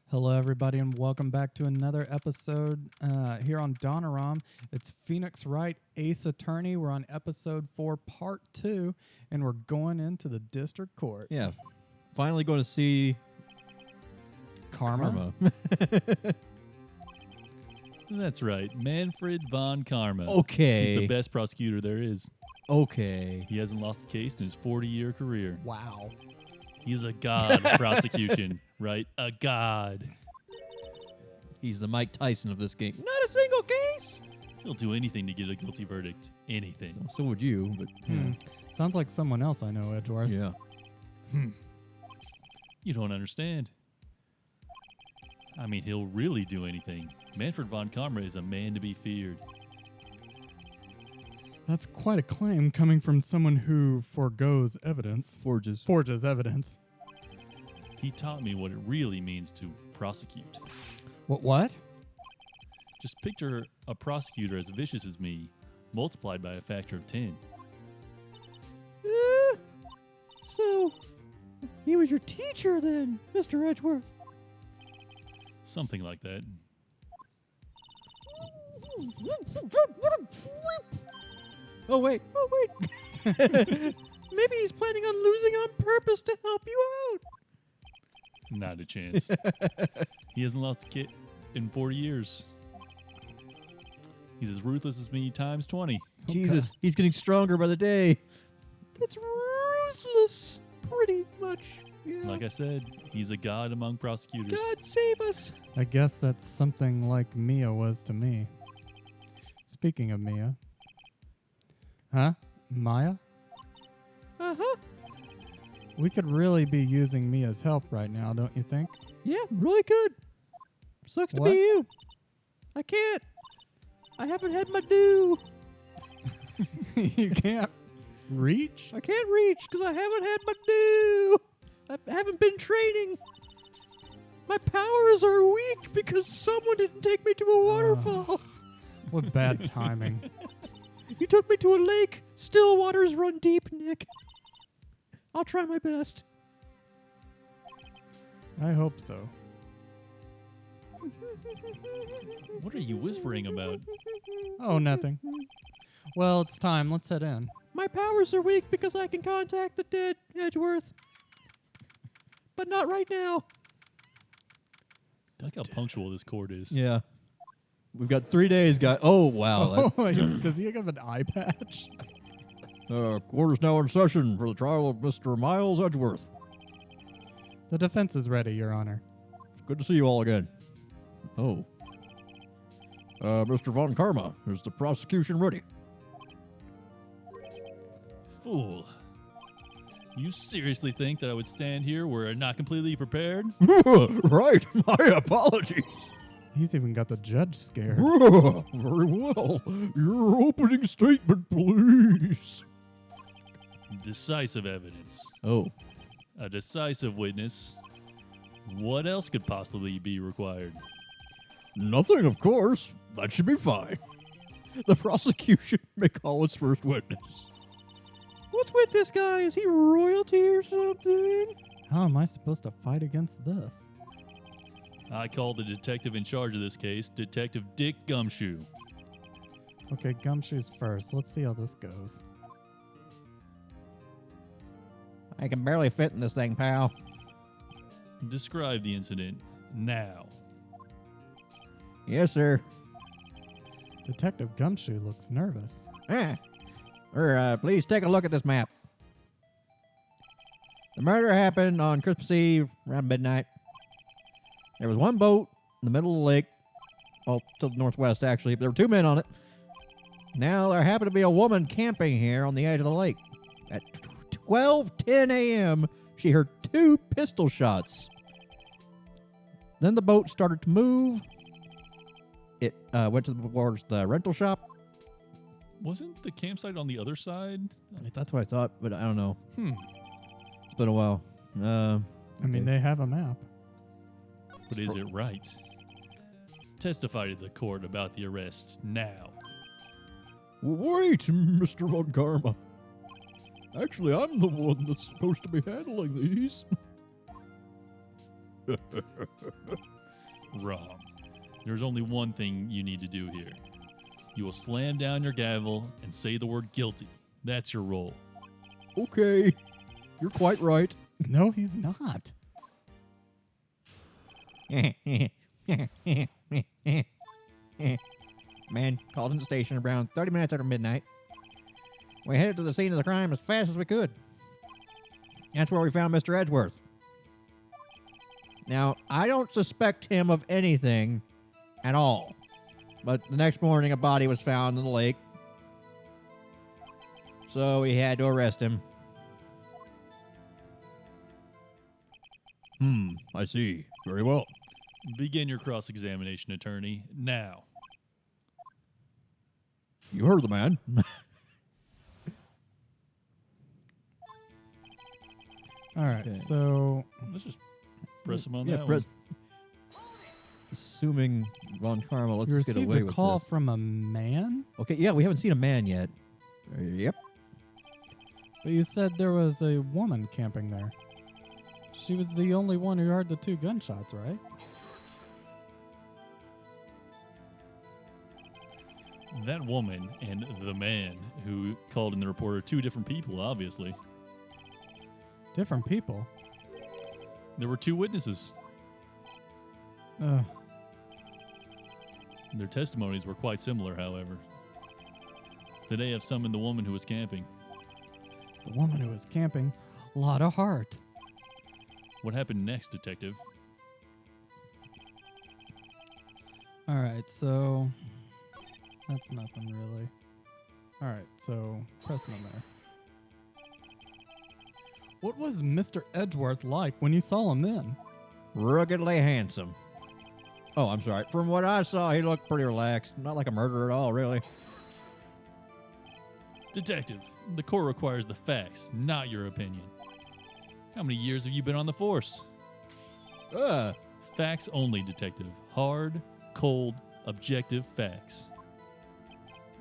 Hello, everybody, and welcome back to another episode here on Donoram. It's Phoenix Wright, Ace Attorney. We're on episode 4, part 2, and we're going into the district court. Yeah, finally going to see Karma? That's right. Manfred von Karma. Okay. He's the best prosecutor there is. Okay. He hasn't lost a case in his 40-year career. Wow. He's a god of prosecution, right? A god. He's the Mike Tyson of this game. Not a single case. He'll do anything to get a guilty verdict. Anything. Well, so would you, but Sounds like someone else I know, Edgeworth. yeah. You don't understand. I mean, he'll really do anything. Manfred von Karma is a man to be feared. That's quite a claim coming from someone who forgoes evidence. Forges evidence. He taught me what it really means to prosecute. What? Just picture a prosecutor as vicious as me, multiplied by a factor of 10. So, he was your teacher then, Mr. Edgeworth. Something like that. Oh, wait. Maybe he's planning on losing on purpose to help you out. Not a chance. He hasn't lost a kid in 40 years. He's as ruthless as me times 20. Jesus, he's getting stronger by the day. That's ruthless, pretty much. Yeah. Like I said, he's a god among prosecutors. God save us. I guess that's something like Mia was to me. Speaking of Mia. Huh? Maya? Uh-huh. We could really be using Mia's help right now, don't you think? Yeah, really good. Sucks to What? be you. I can't. I haven't had my due. You can't reach? I can't reach because I haven't had my due. I haven't been training. My powers are weak because someone didn't take me to a waterfall. What bad timing. You took me to a lake. Still waters run deep, Nick. I'll try my best. I hope so. What are you whispering about? Oh, nothing. Well, it's time. Let's head in. My powers are weak because I can contact the dead, Edgeworth. But not right now. I like how punctual this court is. Yeah. We've got 3 days, guys. Oh, wow. Oh, does he have an eye patch? Court is now in session for the trial of Mr. Miles Edgeworth. The defense is ready, Your Honor. Good to see you all again. Oh. Mr. Von Karma, is the prosecution ready? Fool. You seriously think that I would stand here where I'm not completely prepared? Right, my apologies. He's even got the judge scared. Very well. Your opening statement, please. Decisive evidence. Oh. A decisive witness. What else could possibly be required? Nothing, of course. That should be fine. The prosecution may call its first witness. What's with this guy? Is he royalty or something? How am I supposed to fight against this? I call the detective in charge of this case, Detective Dick Gumshoe. Okay, gumshoes first. Let's see how this goes. I can barely fit in this thing, pal. Describe the incident now. Yes, sir. Detective Gumshoe looks nervous. Please take a look at this map. The murder happened on Christmas Eve around midnight. There was one boat in the middle of the lake. Oh, to the northwest, actually. There were 2 men on it. Now, there happened to be a woman camping here on the edge of the lake. At 12:10 a.m., she heard 2 pistol shots. Then the boat started to move. It went towards the rental shop. Wasn't the campsite on the other side? That's what I thought, but I don't know. It's been a while. I mean, they have a map. But is it right? Testify to the court about the arrest now. Wait, Mr. Von Karma. Actually, I'm the one that's supposed to be handling these. Wrong. There's only one thing you need to do here. You will slam down your gavel and say the word guilty. That's your role. Okay. You're quite right. No, he's not. Man called in the station around 30 minutes after midnight. We headed to the scene of the crime as fast as we could. That's where we found Mr. Edgeworth. Now, I don't suspect him of anything at all. But the next morning, a body was found in the lake. So we had to arrest him. I see. Very well. Begin your cross-examination, attorney, now. You heard the man. All right, Okay. so Let's just press him on yeah, that one. Assuming Von Karma, let's you get received away a with call this. from a man, Okay, yeah, we haven't seen a man yet. Yep. but you said there was a woman camping there. She was the only one who heard the 2 gunshots, right? That woman and the man who called in the report are 2 different people, obviously. Different people. There were 2 witnesses. Ugh. Their testimonies were quite similar, however. Today I've summoned the woman who was camping. The woman who was camping, Lotta Hart. What happened next, detective? All right, so that's nothing really. All right, so press on there. What was Mr. Edgeworth like when you saw him then? Ruggedly handsome. Oh, I'm sorry. From what I saw, he looked pretty relaxed. Not like a murderer at all, really. Detective, the court requires the facts, not your opinion. How many years have you been on the force? Facts only, detective. Hard, cold, objective facts.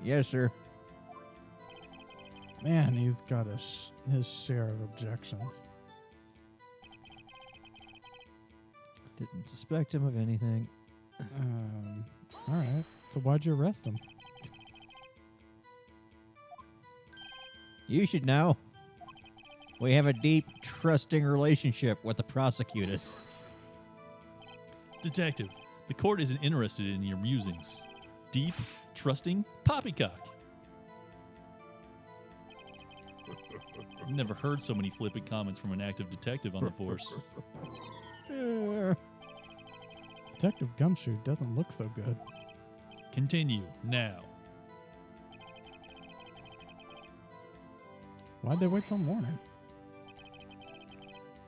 Yes, sir. Man, he's got his share of objections. Didn't suspect him of anything. All right, so why'd you arrest him? You should know. We have a deep, trusting relationship with the prosecutors. Detective, the court isn't interested in your musings. Deep, trusting, poppycock. I've never heard so many flippant comments from an active detective on the force. Detective Gumshoe doesn't look so good. Continue, now. Why'd they wait till morning?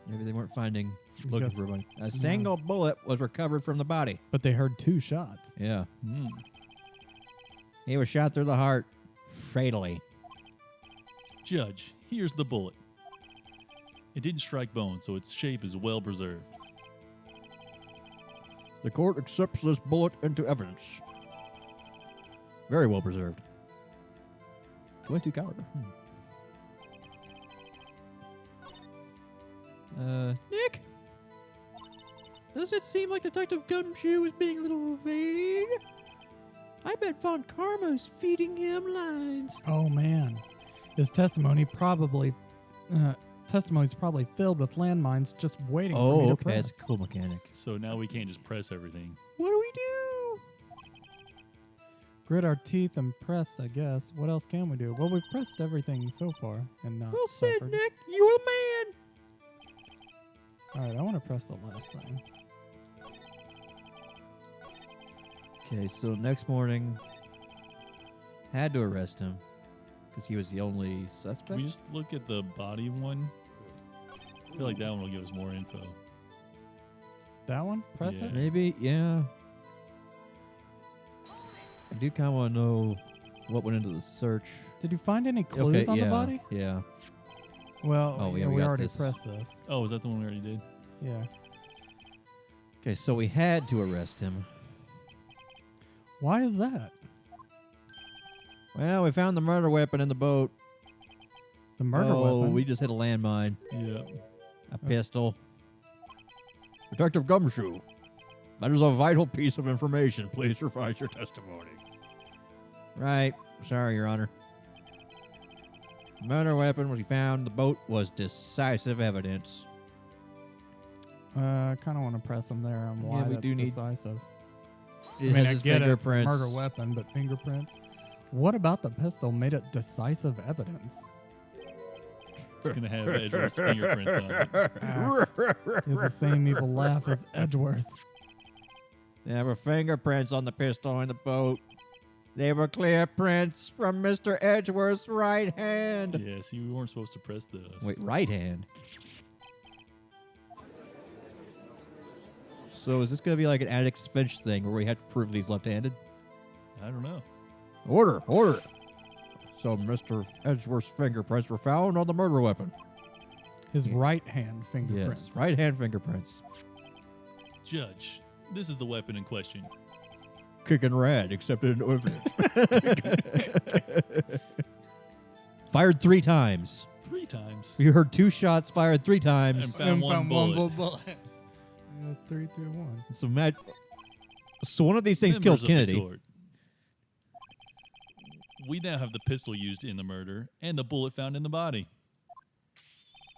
Maybe they weren't looking Guess- for one. A single bullet was recovered from the body. But they heard 2 shots. Yeah. Hmm. He was shot through the heart fatally. Judge, here's the bullet. It didn't strike bone, so its shape is well preserved. The court accepts this bullet into evidence. Very well preserved. 22 caliber. Nick? Does it seem like Detective Gumshoe is being a little vague? I bet Von Karma's feeding him lines. Oh man, his testimony's probably filled with landmines just waiting for me Oh, to okay. press. That's a cool mechanic. So now we can't just press everything. What do we do? Grit our teeth and press, I guess. What else can we do? Well, we've pressed everything so far and not Well said, suffered. Nick. You're the man. All right, I want to press the last thing. Okay, so next morning, had to arrest him because he was the only suspect. Can we just look at the body one? I feel like that one will give us more info. That one? Press Yeah. it? Maybe, yeah. I do kind of want to know what went into the search. Did you find any clues on yeah, the body? Yeah. Well, Oh, yeah, yeah, we we got already this. pressed this. Oh, is that the one we already did? Yeah. Okay, so we had to arrest him. Why is that? Well, we found the murder weapon in the boat. The murder oh, weapon? we just hit a landmine. Yeah. A pistol. Detective Gumshoe. That is a vital piece of information. Please revise your testimony. Right. Sorry, Your Honor. The murder weapon was found. The boat was decisive evidence. I kind of want to press him there on why we that's do need- decisive. It I mean, has I his get it, it's a fingerprints. murder weapon, but fingerprints? What about the pistol made it decisive evidence? It's going to have Edgeworth's fingerprints on it. He has the same evil laugh as Edgeworth. There were fingerprints on the pistol in the boat. They were clear prints from Mr. Edgeworth's right hand. Yeah, see, we weren't supposed to press those. Wait, right hand? So is this going to be like an Alex Finch thing where we have to prove that he's left-handed? I don't know. Order, order. So Mr. Edgeworth's fingerprints were found on the murder weapon. His right hand fingerprints. Yes, right hand fingerprints. Judge, this is the weapon in question. Kicking rad, except in evidence. Fired 3 times. 3 times. We heard 2 shots fired 3 times. And found one bullet. bullet. 3, 2, 1. So one of these things Members killed of the Kennedy. court, we now have the pistol used in the murder and the bullet found in the body.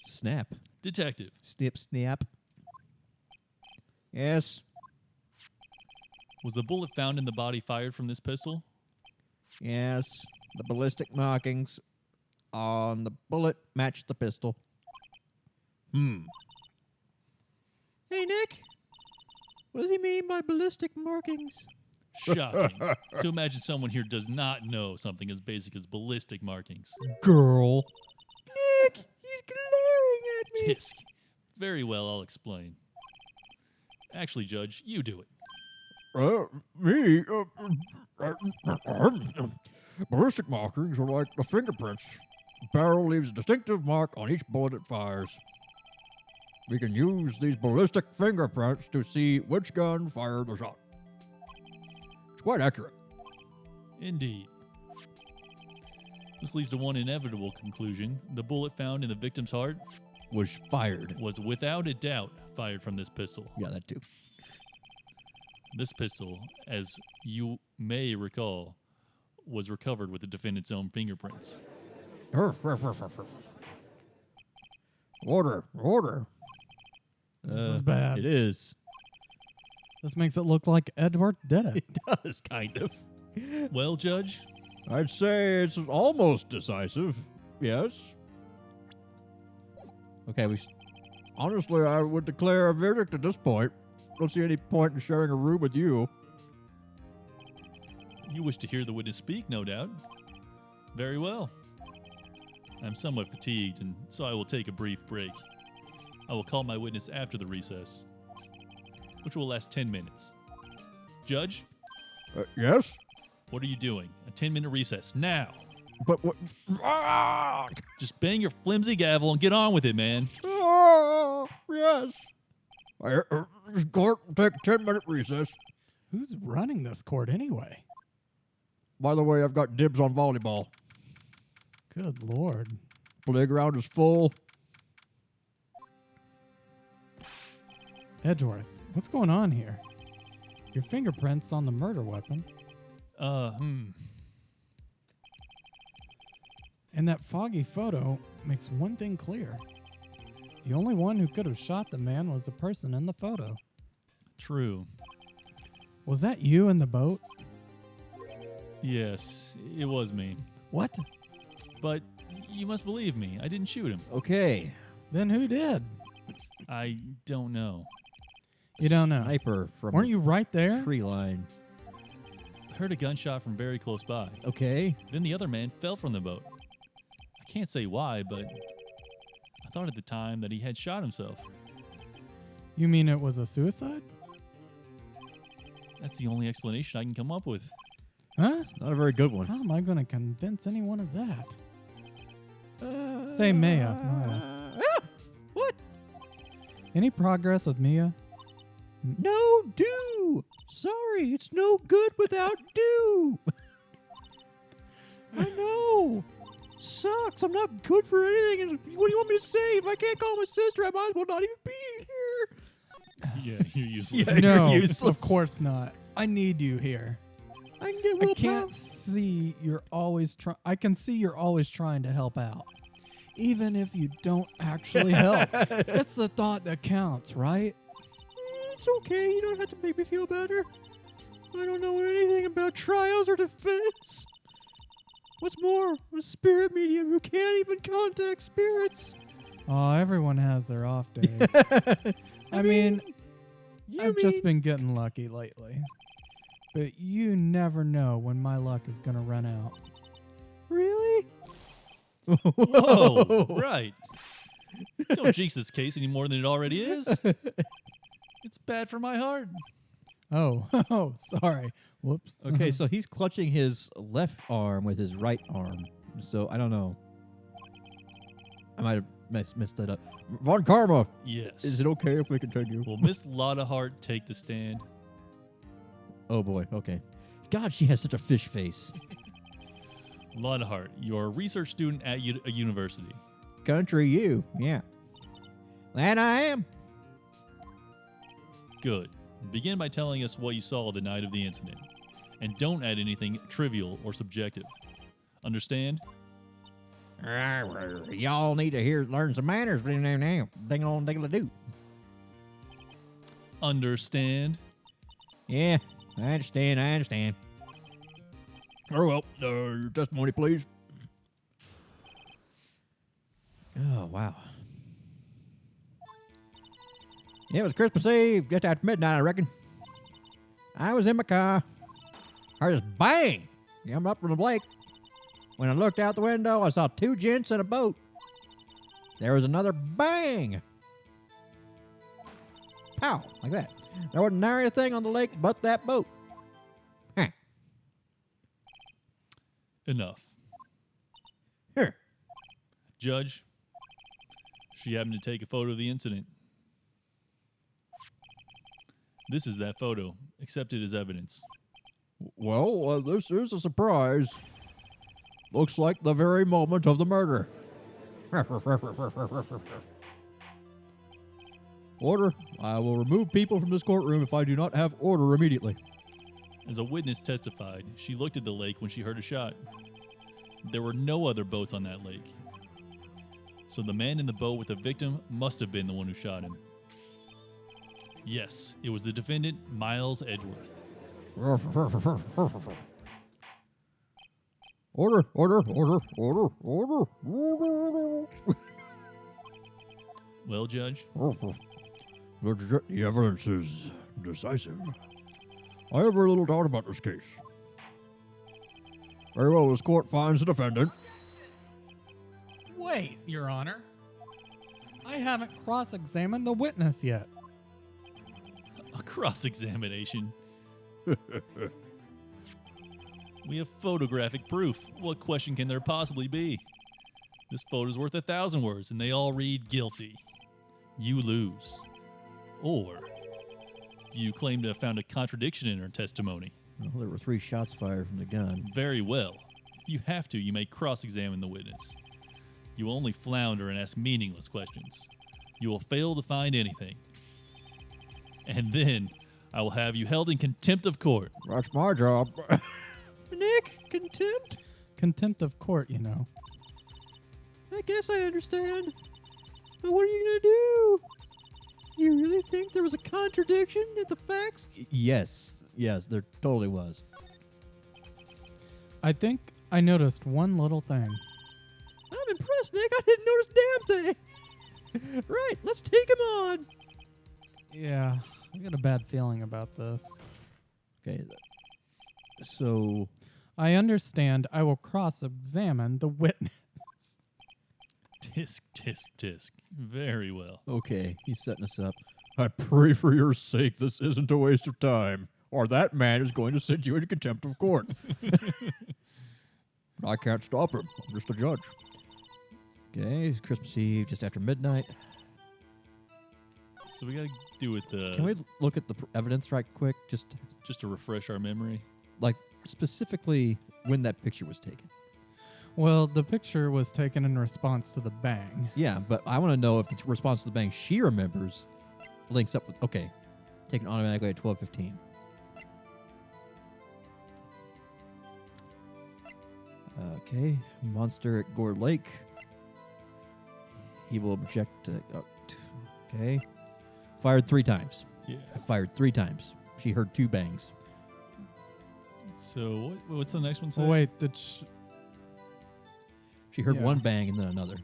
Snap. Detective, Snip, snap. Yes. was the bullet found in the body fired from this pistol? Yes. The ballistic markings on the bullet matched the pistol. Hey, Nick. What does he mean by ballistic markings? Shocking to imagine someone here does not know something as basic as ballistic markings. Girl. Nick, he's glaring at me. Tisk. Very well, I'll explain. Actually, Judge, you do it. Me? Ballistic markings are like the fingerprints. The barrel leaves a distinctive mark on each bullet it fires. We can use these ballistic fingerprints to see which gun fired the shot. It's quite accurate. Indeed. This leads to one inevitable conclusion. The bullet found in the victim's heart Was fired. was without a doubt fired from this pistol. Yeah, that too. This pistol, as you may recall, was recovered with the defendant's own fingerprints. Order, order. This is bad. It is. This makes it look like Edgeworth did it. It does, kind of. Well, Judge, I'd say it's almost decisive. Yes. Okay, honestly, I would declare a verdict at this point. Don't see any point in sharing a room with you. you wish to hear the witness speak, no doubt. Very well. I'm somewhat fatigued, and so I will take a brief break. I will call my witness after the recess, which will last 10 minutes. Judge, Yes? what are you doing? A 10-minute recess, now! But what? Ah! Just bang your flimsy gavel and get on with it, man. Ah, yes. Court, take a 10-minute recess. Who's running this court anyway? By the way, I've got dibs on volleyball. Good Lord. Playground is full. Edgeworth, what's going on here? Your fingerprints on the murder weapon. And that foggy photo makes one thing clear. The only one who could have shot the man was the person in the photo. True. Was that you in the boat? Yes, it was me. What? But you must believe me. I didn't shoot him. Okay. Then who did? I don't know. You don't know. Sniper from Weren't you right there? tree line. I heard a gunshot from very close by. Okay. Then the other man fell from the boat. I can't say why, but I thought at the time that he had shot himself. You mean it was a suicide? That's the only explanation I can come up with. Huh? Not a very good one. How am I going to convince anyone of that? Say Maya. What? Any progress with Mia? No do. Sorry, it's no good without do. I know. Sucks. I'm not good for anything. What do you want me to say? If I can't call my sister, I might as well not even be here. Yeah, you're useless. Yeah. No, You're useless. of course not. I need you here. I can get I willpower. can't see you're always trying. I can see you're always trying to help out, even if you don't actually help. It's the thought that counts, right? It's okay. You don't have to make me feel better. I don't know anything about trials or defense. What's more, I'm a spirit medium who can't even contact spirits. Oh, everyone has their off days. I mean, I've just been getting lucky lately. But you never know when my luck is going to run out. Really? Whoa, right. Don't jinx this case any more than it already is. It's bad for my heart. Oh, sorry. Whoops. Okay, so he's clutching his left arm with his right arm. So I don't know. I might have messed that up. Von Karma, Yes. is it okay if we continue? Will Miss Lotta Hart take the stand? Oh boy, okay. God, she has such a fish face. Lotta Hart, you're a research student at a university. Country you, yeah. That I am. Good. Begin by telling us what you saw the night of the incident. And don't add anything trivial or subjective. Understand? Y'all need to learn some manners. Ding on ding-a-doo. Understand? Yeah, I understand. Oh, well, your testimony, please. Oh, wow. It was Christmas Eve, just after midnight, I reckon. I was in my car. Heard this bang coming up from the lake. When I looked out the window, I saw two gents in a boat. There was another bang. Pow, like that. There wasn't nary a thing on the lake but that boat. Huh. Enough. Here. Judge, she happened to take a photo of the incident. This is that photo. Accepted as evidence. Well, this is a surprise. Looks like the very moment of the murder. Order. I will remove people from this courtroom if I do not have order immediately. As a witness testified, she looked at the lake when she heard a shot. There were no other boats on that lake. So the man in the boat with the victim must have been the one who shot him. Yes, it was the defendant, Miles Edgeworth. Order. Well, Judge, The evidence is decisive. I have very little doubt about this case. Very well, this court finds the defendant. Wait, Your Honor. I haven't cross-examined the witness yet. a cross-examination. We have photographic proof. What question can there possibly be? This photo's worth 1,000 words, and they all read guilty. You lose. Or do you claim to have found a contradiction in her testimony? Well, there were 3 shots fired from the gun. Very well. If you have to, you may cross-examine the witness. You will only flounder and ask meaningless questions. You will fail to find anything. And then I will have you held in contempt of court. That's my job. Nick, contempt? Contempt of court, you know. I guess I understand. But what are you going to do? You really think there was a contradiction in the facts? Yes, there totally was. I think I noticed one little thing. I'm impressed, Nick. I didn't notice a damn thing. Right, let's take him on. Yeah, I got a bad feeling about this. Okay, so... I understand I will cross-examine the witness. Tisk, tisk, tisk. Very well. Okay, he's setting us up. I pray for your sake this isn't a waste of time, or that man is going to send you into contempt of court. I can't stop him. I'm just a judge. Okay, it's Christmas Eve, just after midnight. So we got to do with the... Can we look at the evidence right quick? Just Just to refresh our memory. like specifically when that picture was taken. Well, the picture was taken in response to the bang. Yeah, but I want to know if the response to the bang she remembers links up with... Okay, Taken automatically at 12:15. Okay, monster at Gore Lake. He will object to... okay. Fired 3 times. Yeah. Fired 3 times. She heard 2 bangs. So what's the next one say? Oh, wait, She heard Yeah. 1 bang and then another.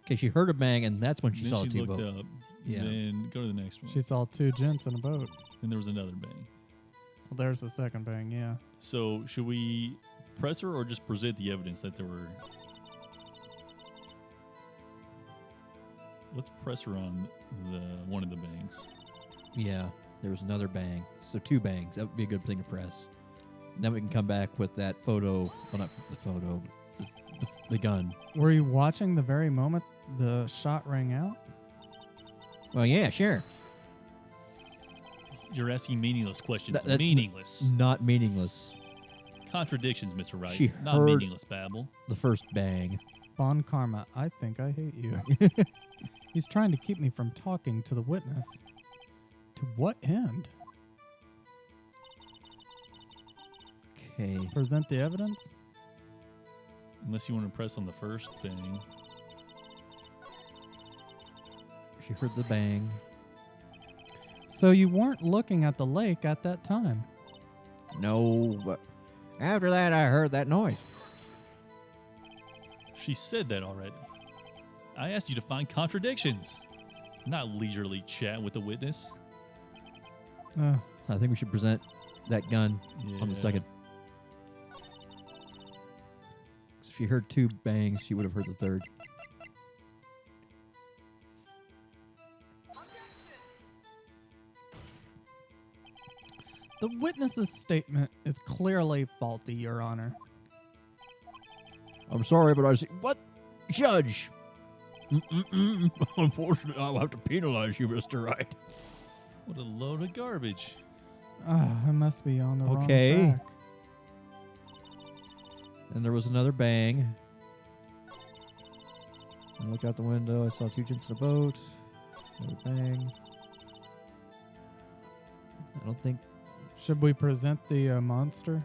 Okay, she heard a bang, and that's when she Then saw she the looked T-boat. up. Yeah. Then go to the next one. she saw 2 gents in a boat. Then there was another bang. Well, there's the second bang, yeah. So should we press her or just present the evidence that there were... Let's press her on one of the bangs. Yeah, there was another bang. So 2 bangs. That would be a good thing to press. Then we can come back with that photo. Well, not the photo. The gun. Were you watching the very moment the shot rang out? Well, yeah, sure. You're asking meaningless questions. That's meaningless. Not meaningless. Contradictions, Mr. Wright. She Not heard- meaningless babble. The first bang. Bon Karma, I think I hate you. He's trying to keep me from talking to the witness. To what end? Okay. Present the evidence? Unless you want to press on the first bang. She heard the bang. So you weren't looking at the lake at that time? No, but after that, I heard that noise. She said that already. I asked you to find contradictions, not leisurely chat with the witness. Uh, I think we should present that gun on the Yeah. second. If she heard 2 bangs, she would have heard the third. the witness's statement is clearly faulty, Your Honor. I'm sorry, but I see. What? Judge! Unfortunately, I'll have to penalize you, Mr. Wright. What a load of garbage. I must be on the Okay. wrong track. And there was another bang. I looked out the window. I saw 2 gents in a boat. Another bang. I don't think Should we present the monster?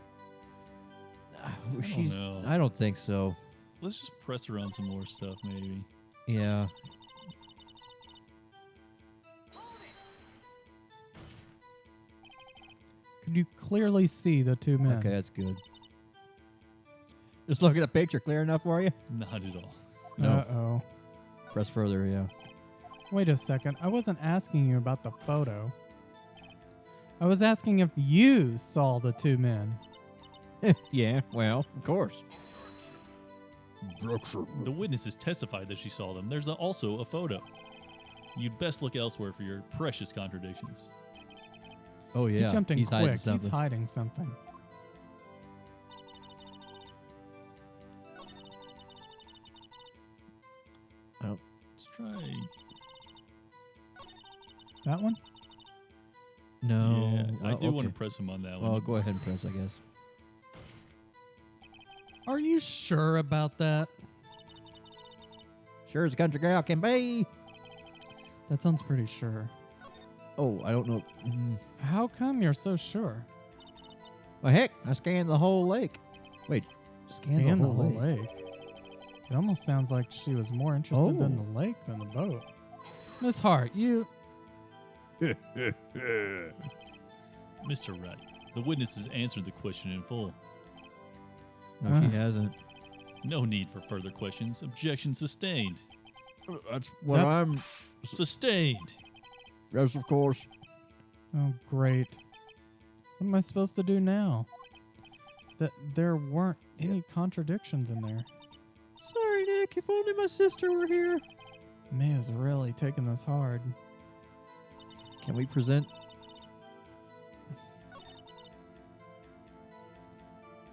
she's. know. I don't think so. Let's just press her on some more stuff, maybe. Yeah. Could you clearly see the 2 men? Okay, that's good. Just look at the picture. Clear enough for you? Not at all. No. Uh-oh. Press further. Yeah. Wait a second. I wasn't asking you about the photo. I was asking if you saw the 2 men. Yeah. Well, of course. The witnesses testified that she saw them. There's also a photo. You'd best look elsewhere for your precious contradictions. Oh yeah. He jumped in He's hiding quick. something. He's hiding something. Let's try. That one? No. Yeah, I Well, do want okay. to press him on that one. Well, go ahead and press, I guess. Are you sure about that? Sure as a country girl can be. That sounds pretty sure. Oh, I don't know. How come you're so sure? Well, heck, I scanned the whole lake. Wait, Scan the whole lake. It almost sounds like she was more interested in Oh. the lake than the boat. Miss Hart, you... Mr. Wright, the witness has answered the question in full. No, she hasn't. No need for further questions. Objection sustained. That's what That- I'm. Sustained. Yes, of course. Oh, great. What am I supposed to do now? That there weren't any contradictions in there. Sorry, Nick. If only my sister were here. Mia's really taking this hard. Can we present?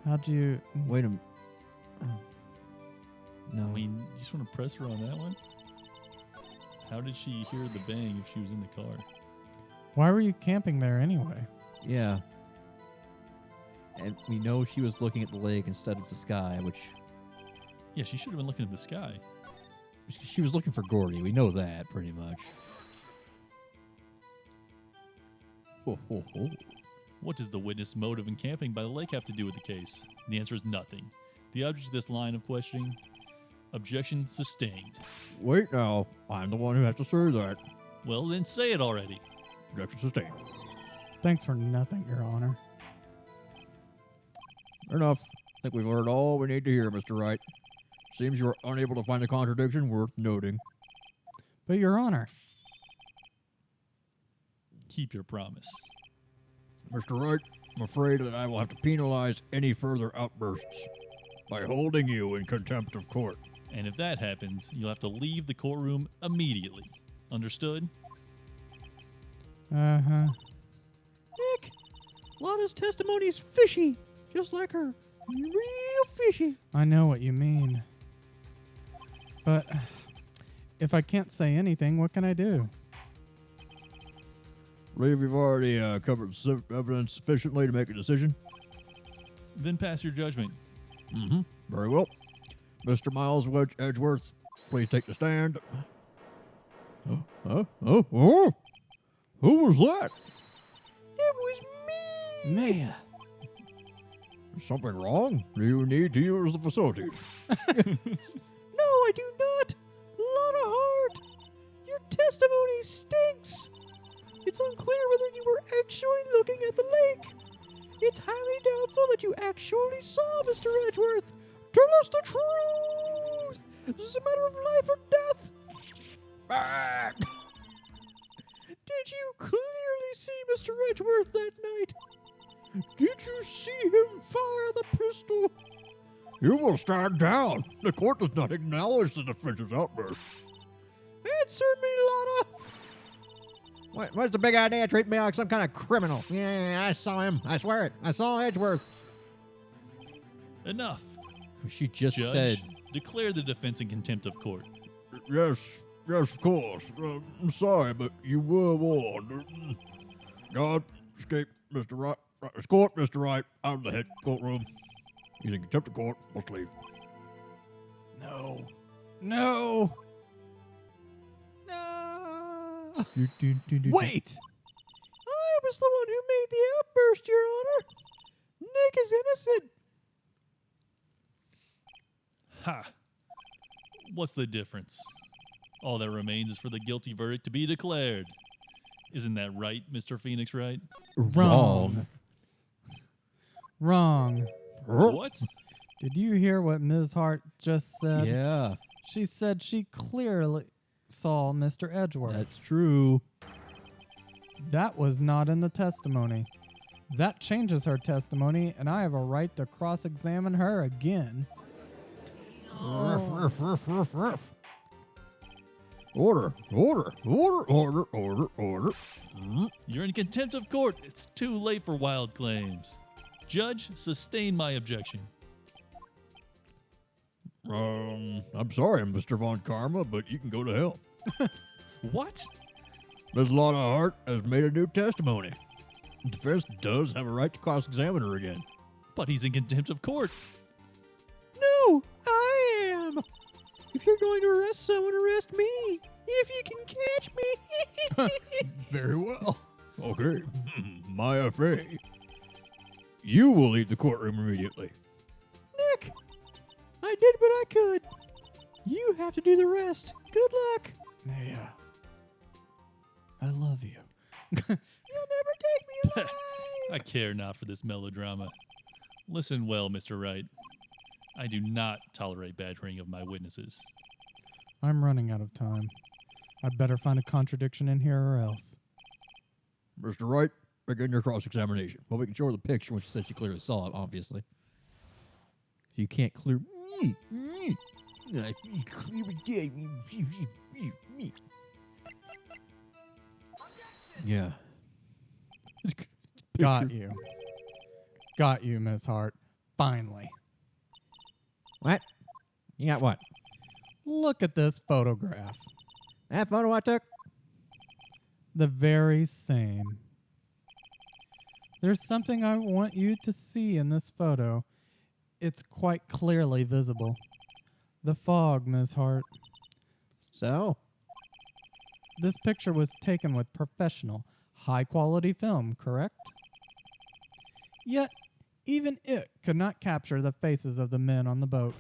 How'd you... Wait a minute. No. I mean, you just want to press her on that one? How did she hear the bang if she was in the car? Why were you camping there anyway? Yeah. And we know she was looking at the lake instead of the sky, which Yeah, she should have been looking at the sky. she was looking for Gordy. We know that pretty much. What does the witness' motive in camping by the lake have to do with the case? The answer is nothing. The object of this line of questioning, objection sustained. Wait now. I'm the one who has to say that. Well, then say it already. Objection sustained. Thanks for nothing, Your Honor. Enough. I think we've heard all we need to hear, Mr. Wright. Seems you are unable to find a contradiction worth noting. But, Your Honor, Keep your promise. Mr. Wright, I'm afraid that I will have to penalize any further outbursts by holding you in contempt of court. And if that happens, you'll have to leave the courtroom immediately. Understood? uh-huh. Nick, Lotta's testimony's fishy, just like her. Real fishy. I know what you mean. But if I can't say anything, what can I do? Believe you've already covered evidence sufficiently to make a decision? Then pass your judgment. Mm-hmm. Very well. Mr. Miles Edgeworth, please take the stand. Oh. Who was that? It was me. Man. Is something wrong? Do you need to use the facilities? No, I do not. Lotta Hart, your testimony stinks. It's unclear whether you were actually looking at the lake. It's highly doubtful that you actually saw Mr. Edgeworth. Tell us the truth. This is a matter of life or death. Back. Did you clearly see Mr. Edgeworth that night? Did you see him fire the pistol? You will stand down. The court does not acknowledge the defense's outburst. Answer me, Lotta. What's the big idea? Treat me like some kind of criminal. Yeah, I saw him. I swear it. I saw Edgeworth. Enough. She just Judge, said. declare the defense in contempt of court. Yes, of course. I'm sorry, but you were warned. God, escape Mr. Wright. Escort Mr. Wright out of the head courtroom. He's in contempt of court. Must leave. No. Wait! I was the one who made the outburst, Your Honor. Nick is innocent. Ha! What's the difference? All that remains is for the guilty verdict to be declared. Isn't that right, Mr. Phoenix Wright? Wrong. What? Did you hear what Ms. Hart just said? Yeah, She said she clearly saw Mr. Edgeworth. that's true. That was not in the testimony. That changes her testimony, and I have a right to cross-examine her again. Order. You're in contempt of court. It's too late for wild claims. Judge, sustain my objection. I'm sorry, Mr. Von Karma, but you can go to hell. What? Ms. Lotta Hart has made a new testimony. The defense does have a right to cross-examine her again. But he's in contempt of court. No, I am. If you're going to arrest someone, arrest me. If you can catch me. Very well. Okay, my affair. You will leave the courtroom immediately. Nick, I did what I could. You have to do the rest. Good luck. Naya, I love you. You'll never take me alive. I care not for this melodrama. Listen well, Mr. Wright. I do not tolerate badgering of my witnesses. I'm running out of time. I better find a contradiction in here or else. Mr. Wright, begin your cross-examination. Well, we can show her the picture when she said she clearly saw it, obviously. You can't clear... Yeah. Got you. Got you, Miss Hart. Finally. What? You got what? Look at this photograph. That photo I took? The very same. There's something I want you to see in this photo. It's quite clearly visible. The fog, Ms. Hart. So? This picture was taken with professional, high-quality film, correct? Yet, even it could not capture the faces of the men on the boat.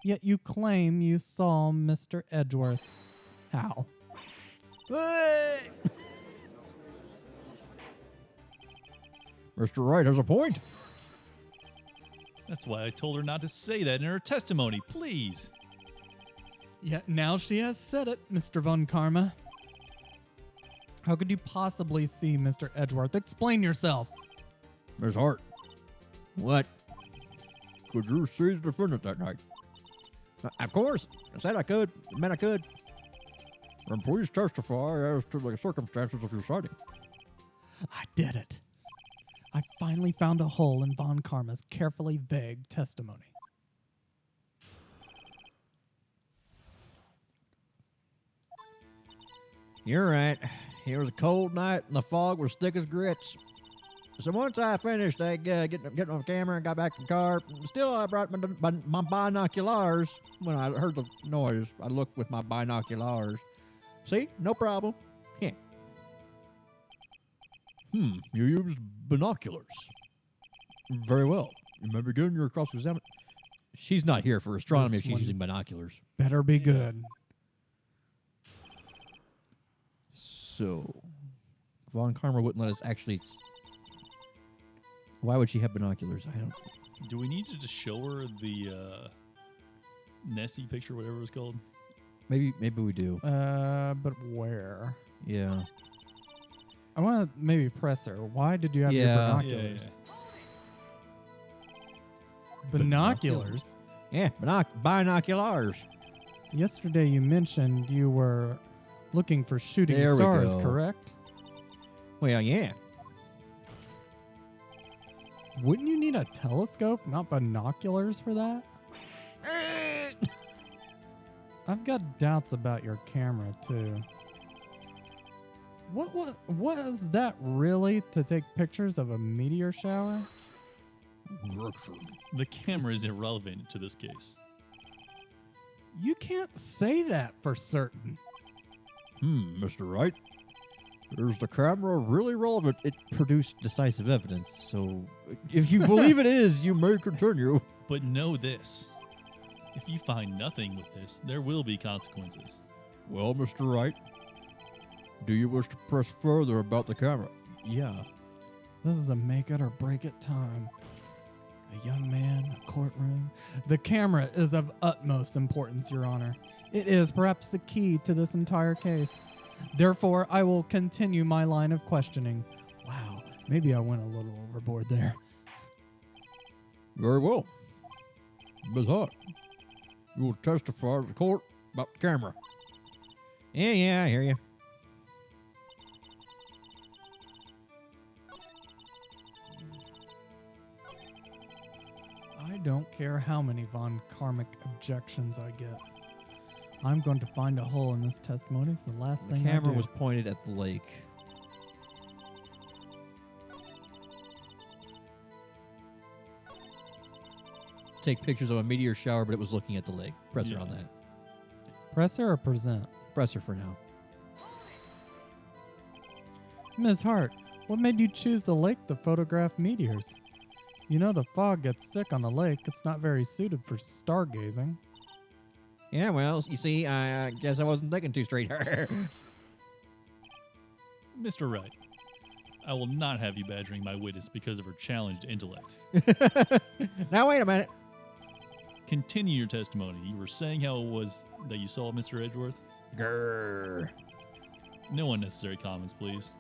Yet you claim you saw Mr. Edgeworth. How? Mr. Wright has a point. That's why I told her not to say that in her testimony, please. Yet now she has said it, Mr. Von Karma. How could you possibly see Mr. Edgeworth? Explain yourself. Miss Hart, what? Could you see the defendant that night? Of course. I said I could. I meant I could. And please testify as to the circumstances of your sighting. I did it. I finally found a hole in Von Karma's carefully vague testimony. You're right. It was a cold night and the fog was thick as grits. So once I finished getting my camera and got back in the car, still I brought my binoculars. When I heard the noise, I looked with my binoculars. See? No problem. Yeah. You used binoculars. Very well. You may begin your cross-examination. She's not here for astronomy if she's using binoculars. Better be good. So, Von Karma wouldn't let us actually... Why would she have binoculars? I don't... Do we need to just show her the Nessie picture, whatever it was called? Maybe we do. But where? Yeah. I want to maybe press her. Why did you have your Yeah. binoculars? Binoculars? Yeah, binoculars. Yesterday you mentioned you were looking for shooting There we stars, go. correct? Well, yeah. Wouldn't you need a telescope, not binoculars for that? I've got doubts about your camera, too. What was that really to take pictures of a meteor shower? The camera is irrelevant to this case. You can't say that for certain. Mr. Wright. Is the camera really relevant? It produced decisive evidence, so if you believe it is, you may continue. But know this. If you find nothing with this, there will be consequences. Well, Mr. Wright, do you wish to press further about the camera? Yeah. This is a make it or break it time. A young man, a courtroom. The camera is of utmost importance, Your Honor. It is perhaps the key to this entire case. Therefore, I will continue my line of questioning. Wow, maybe I went a little overboard there. Very well. Ms. Hart, you will testify to the court about the camera. Yeah, I hear you. I don't care how many Von Karmic objections I get. I'm going to find a hole in this testimony for the last thing I do. The camera was pointed at the lake. Take pictures of a meteor shower, but it was looking at the lake. Press her on that. Press her or present? Press her for now. Ms. Hart, what made you choose the lake to photograph meteors? You know the fog gets thick on the lake. It's not very suited for stargazing. Yeah, well, you see, I guess I wasn't thinking too straight. Mr. Wright, I will not have you badgering my witness because of her challenged intellect. Now, wait a minute. Continue your testimony. You were saying how it was that you saw Mr. Edgeworth? Grrr. No unnecessary comments, please.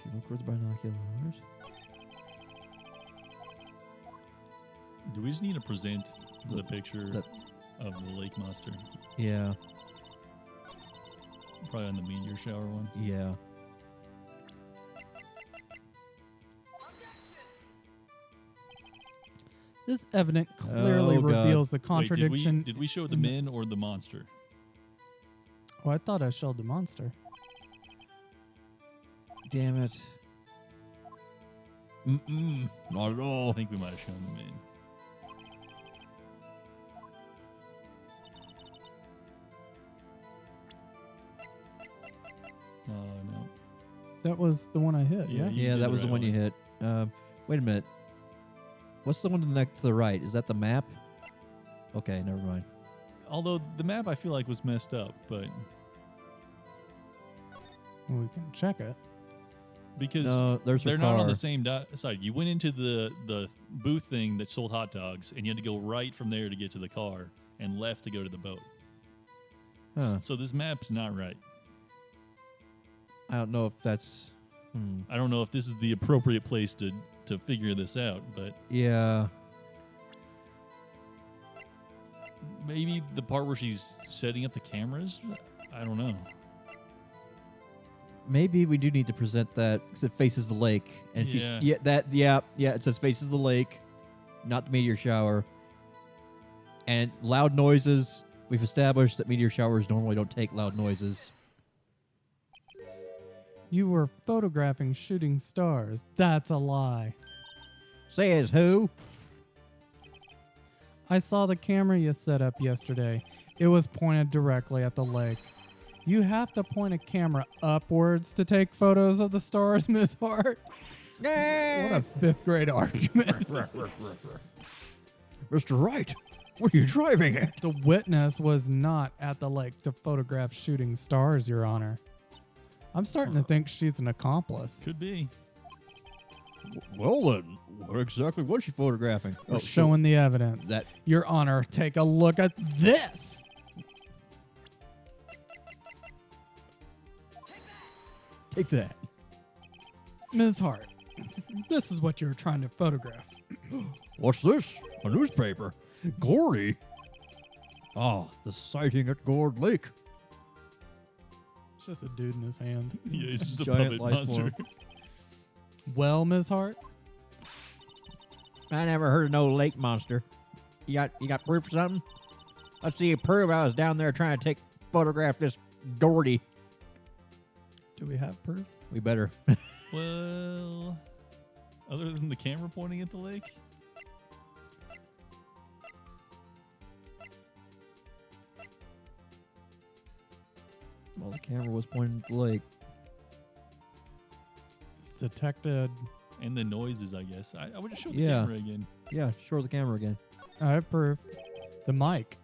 She looked with binoculars. Do we just need to present the picture of the lake monster? Yeah. Probably on the meteor shower one. Yeah. This evidence clearly reveals the Wait, contradiction. did we show the in men this. or the monster? Oh, I thought I showed the monster. Damn it. Not at all. I think we might have shown the men. Oh, no. That was the one I hit, Yeah, yeah? you Yeah, did that the was the right one you one. hit. Wait a minute. What's the one to the right? Is that the map? Okay, never mind. Although the map I feel like was messed up, but Well, we can check it. because No, there's her they're not on car. the same side. You went into the booth thing that sold hot dogs, and you had to go right from there to get to the car, and left to go to the boat. Huh. So this map's not right. I don't know if that's. I don't know if this is the appropriate place to figure this out, but Yeah. maybe the part where she's setting up the cameras. I don't know. Maybe we do need to present that because it faces the lake, and Yeah. it says faces the lake, not the meteor shower, and loud noises. We've established that meteor showers normally don't take loud noises. You were photographing shooting stars. That's a lie. Says who? I saw the camera you set up yesterday. It was pointed directly at the lake. You have to point a camera upwards to take photos of the stars, Miss Hart. What a fifth grade argument. Mr. Wright, what are you driving at? The witness was not at the lake to photograph shooting stars, Your Honor. I'm starting to think she's an accomplice. Could be. Well then, what exactly was she photographing? We're showing the evidence. that. Your Honor, take a look at this. Take that. Ms. Hart, this is what you're trying to photograph. What's this? A newspaper? Gordy? Oh, the sighting at Gourd Lake. It's just a dude in his hand. Yeah, he's just a Giant puppet life monster. form. Well, Ms. Hart, I never heard of no lake monster. You got proof or something? Let's see you prove I was down there trying to photograph this Gordy. do we have proof? We better. Well, other than the camera pointing at the lake, Well, the camera was pointing at the lake. It's detected. and the noises, I guess. I would just show the Yeah. camera again. Yeah, show the camera again. I have proof. The mic.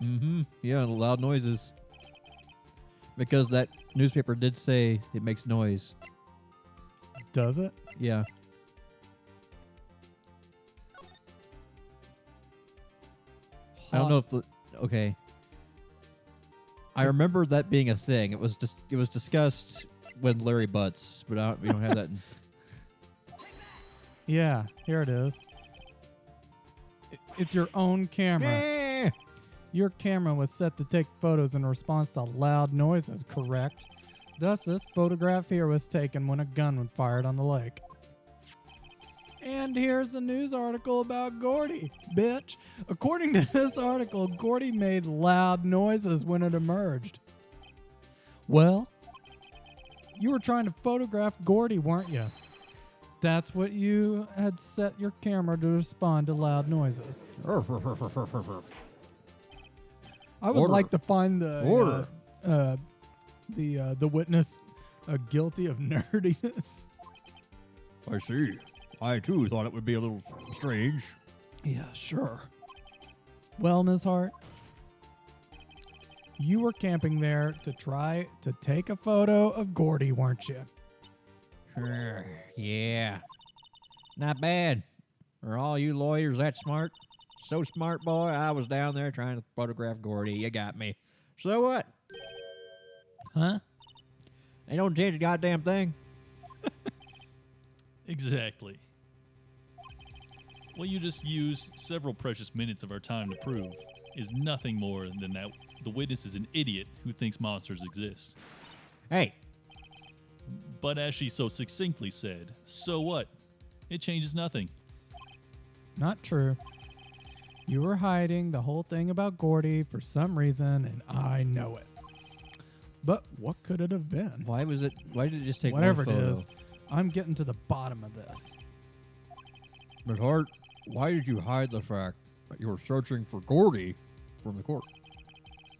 Mm-hmm. Yeah, the loud noises. Because that newspaper did say it makes noise. Does it? Yeah. I don't know if the okay. I remember that being a thing. It was discussed with Larry Butts, but we don't have that. Yeah, here it is. It's your own camera. Eh. Your camera was set to take photos in response to loud noises, correct? Thus, this photograph here was taken when a gun was fired on the lake. And here's a news article about Gordy, bitch. According to this article, Gordy made loud noises when it emerged. Well, you were trying to photograph Gordy, weren't you? That's what you had set your camera to respond to loud noises. I would Order. like to find the Order. The witness guilty of nerdiness. I see. I too thought it would be a little strange. Yeah, sure. Well, Ms. Hart, you were camping there to try to take a photo of Gordy, weren't you? Sure. Yeah. Not bad. Are all you lawyers that smart? So smart, boy. I was down there trying to photograph Gordy. You got me. So what? Huh? They don't change a goddamn thing. Exactly. What you just used several precious minutes of our time to prove is nothing more than that the witness is an idiot who thinks monsters exist. Hey, But as she so succinctly said, so what? It changes nothing. Not true. You were hiding the whole thing about Gordy for some reason, and I know it. But what could it have been? why did it just take Whatever one it photo? is, I'm getting to the bottom of this. But Hart, why did you hide the fact that you were searching for Gordy from the court?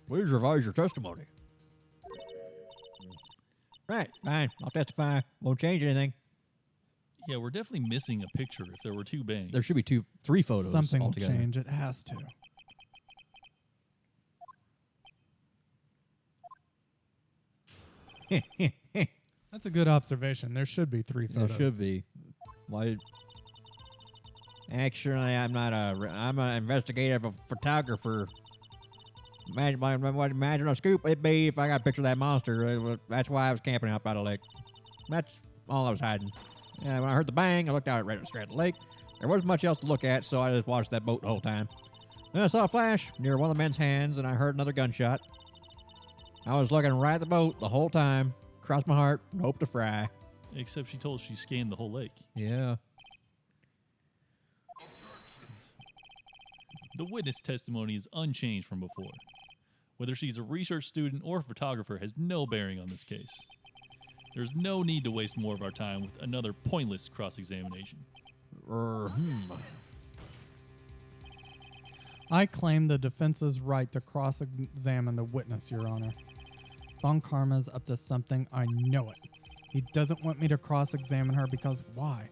Please revise your testimony. Right, fine. I'll testify. Won't change anything. Yeah, we're definitely missing a picture if there were two bangs. There should be three photos Something will altogether. change. It has to. That's a good observation. There should be 3 There photos. should be. Why? Actually, I'm an investigative photographer. Imagine a scoop it'd be if I got a picture of that monster. That's why I was camping out by the lake. That's all I was hiding. And when I heard the bang, I looked out right straight at the lake. There wasn't much else to look at, so I just watched that boat the whole time. Then I saw a flash near one of the men's hands, and I heard another gunshot. I was looking right at the boat the whole time. Crossed my heart, hope to fry. Except she told us she scanned the whole lake. Yeah. The witness testimony is unchanged from before. Whether she's a research student or a photographer has no bearing on this case. There's no need to waste more of our time with another pointless cross-examination. I claim the defense's right to cross-examine the witness, Your Honor. Von Karma's up to something. I know it. He doesn't want me to cross-examine her because why?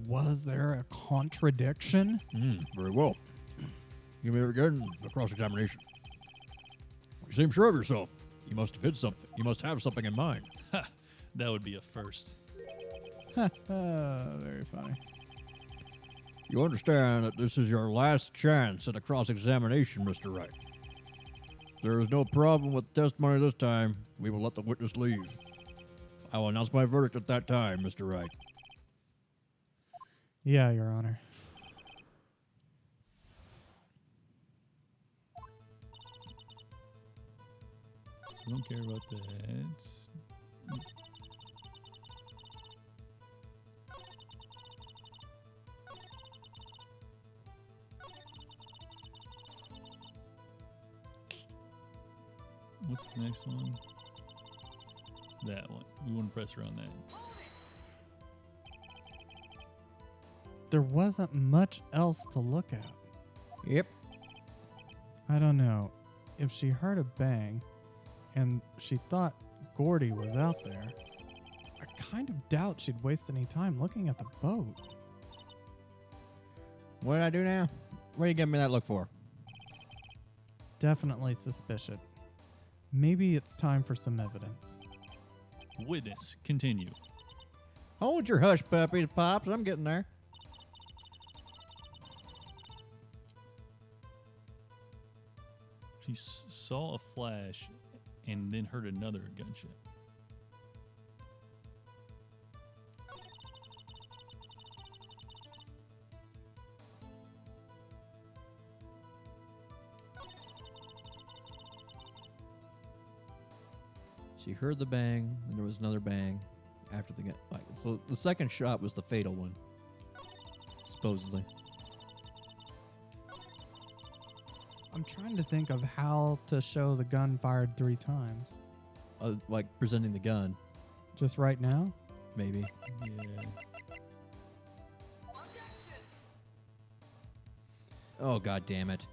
Was there a contradiction? Very well. Give me again the cross-examination. You seem sure of yourself. You must have hid something. You must have something in mind. Ha! That would be a first. Very funny. You understand that this is your last chance at a cross-examination, Mr. Wright. There is no problem with testimony this time. We will let the witness leave. I will announce my verdict at that time, Mr. Wright. Yeah, Your Honor. So I don't care about that. What's the next one? That one. We want to press her on that. There wasn't much else to look at. Yep. I don't know. If she heard a bang and she thought Gordy was out there, I kind of doubt she'd waste any time looking at the boat. What did I do now? What are you giving me that look for? Definitely suspicious. Maybe it's time for some evidence. Witness, continue. Hold your hush puppies, Pops. I'm getting there. She saw a flash and then heard another gunshot. She heard the bang, and there was another bang after the gun. So the second shot was the fatal one, supposedly. I'm trying to think of how to show the gun fired 3 times. Like presenting the gun, Just right now? maybe. Yeah. Oh, God damn it.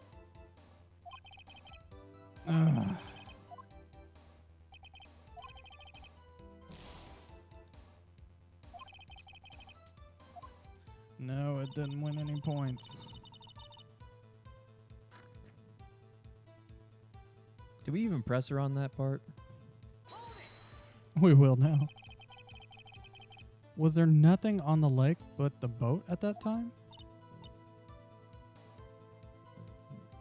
Ugh. No, it didn't win any points. Did we even press her on that part? We will now. Was there nothing on the lake but the boat at that time?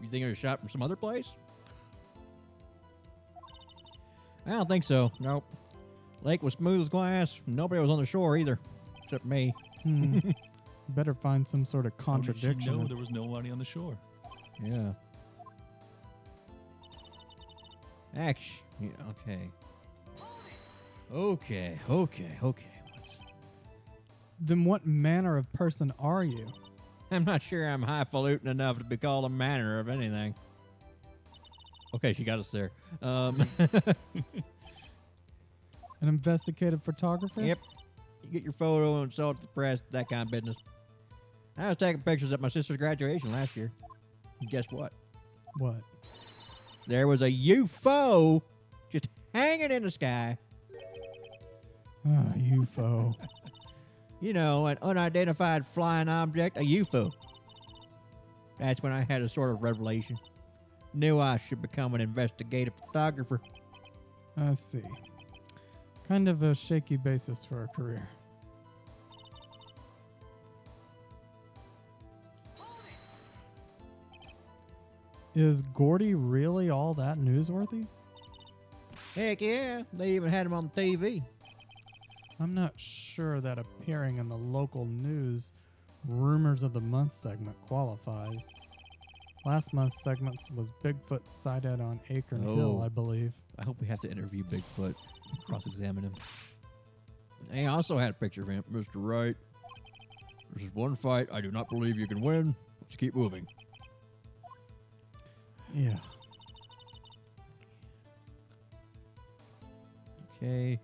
You think it was shot from some other place? I don't think so. Nope. Lake was smooth as glass. Nobody was on the shore either, except me. Better find some sort of How did she contradiction. know there was nobody on the shore? Yeah. Actually, yeah, okay. Okay. Then what manner of person are you? I'm not sure I'm highfalutin enough to be called a manner of anything. Okay, she got us there. An investigative photographer? Yep. You get your photo and sell it to the press, that kind of business. I was taking pictures at my sister's graduation last year. And guess what? What? There was a UFO just hanging in the sky. UFO. You know, an unidentified flying object, a UFO. That's when I had a sort of revelation. Knew I should become an investigative photographer. I see. Kind of a shaky basis for a career. Is Gordy really all that newsworthy? Heck yeah, they even had him on TV. I'm not sure that appearing in the local news Rumors of the Month segment qualifies. Last month's segment was Bigfoot sighted on Acorn Hill, Oh. I believe. I hope we have to interview Bigfoot, cross-examine him. And I also had a picture of him, Mr. Wright. This is one fight I do not believe you can win. Let's keep moving. Yeah. Okay.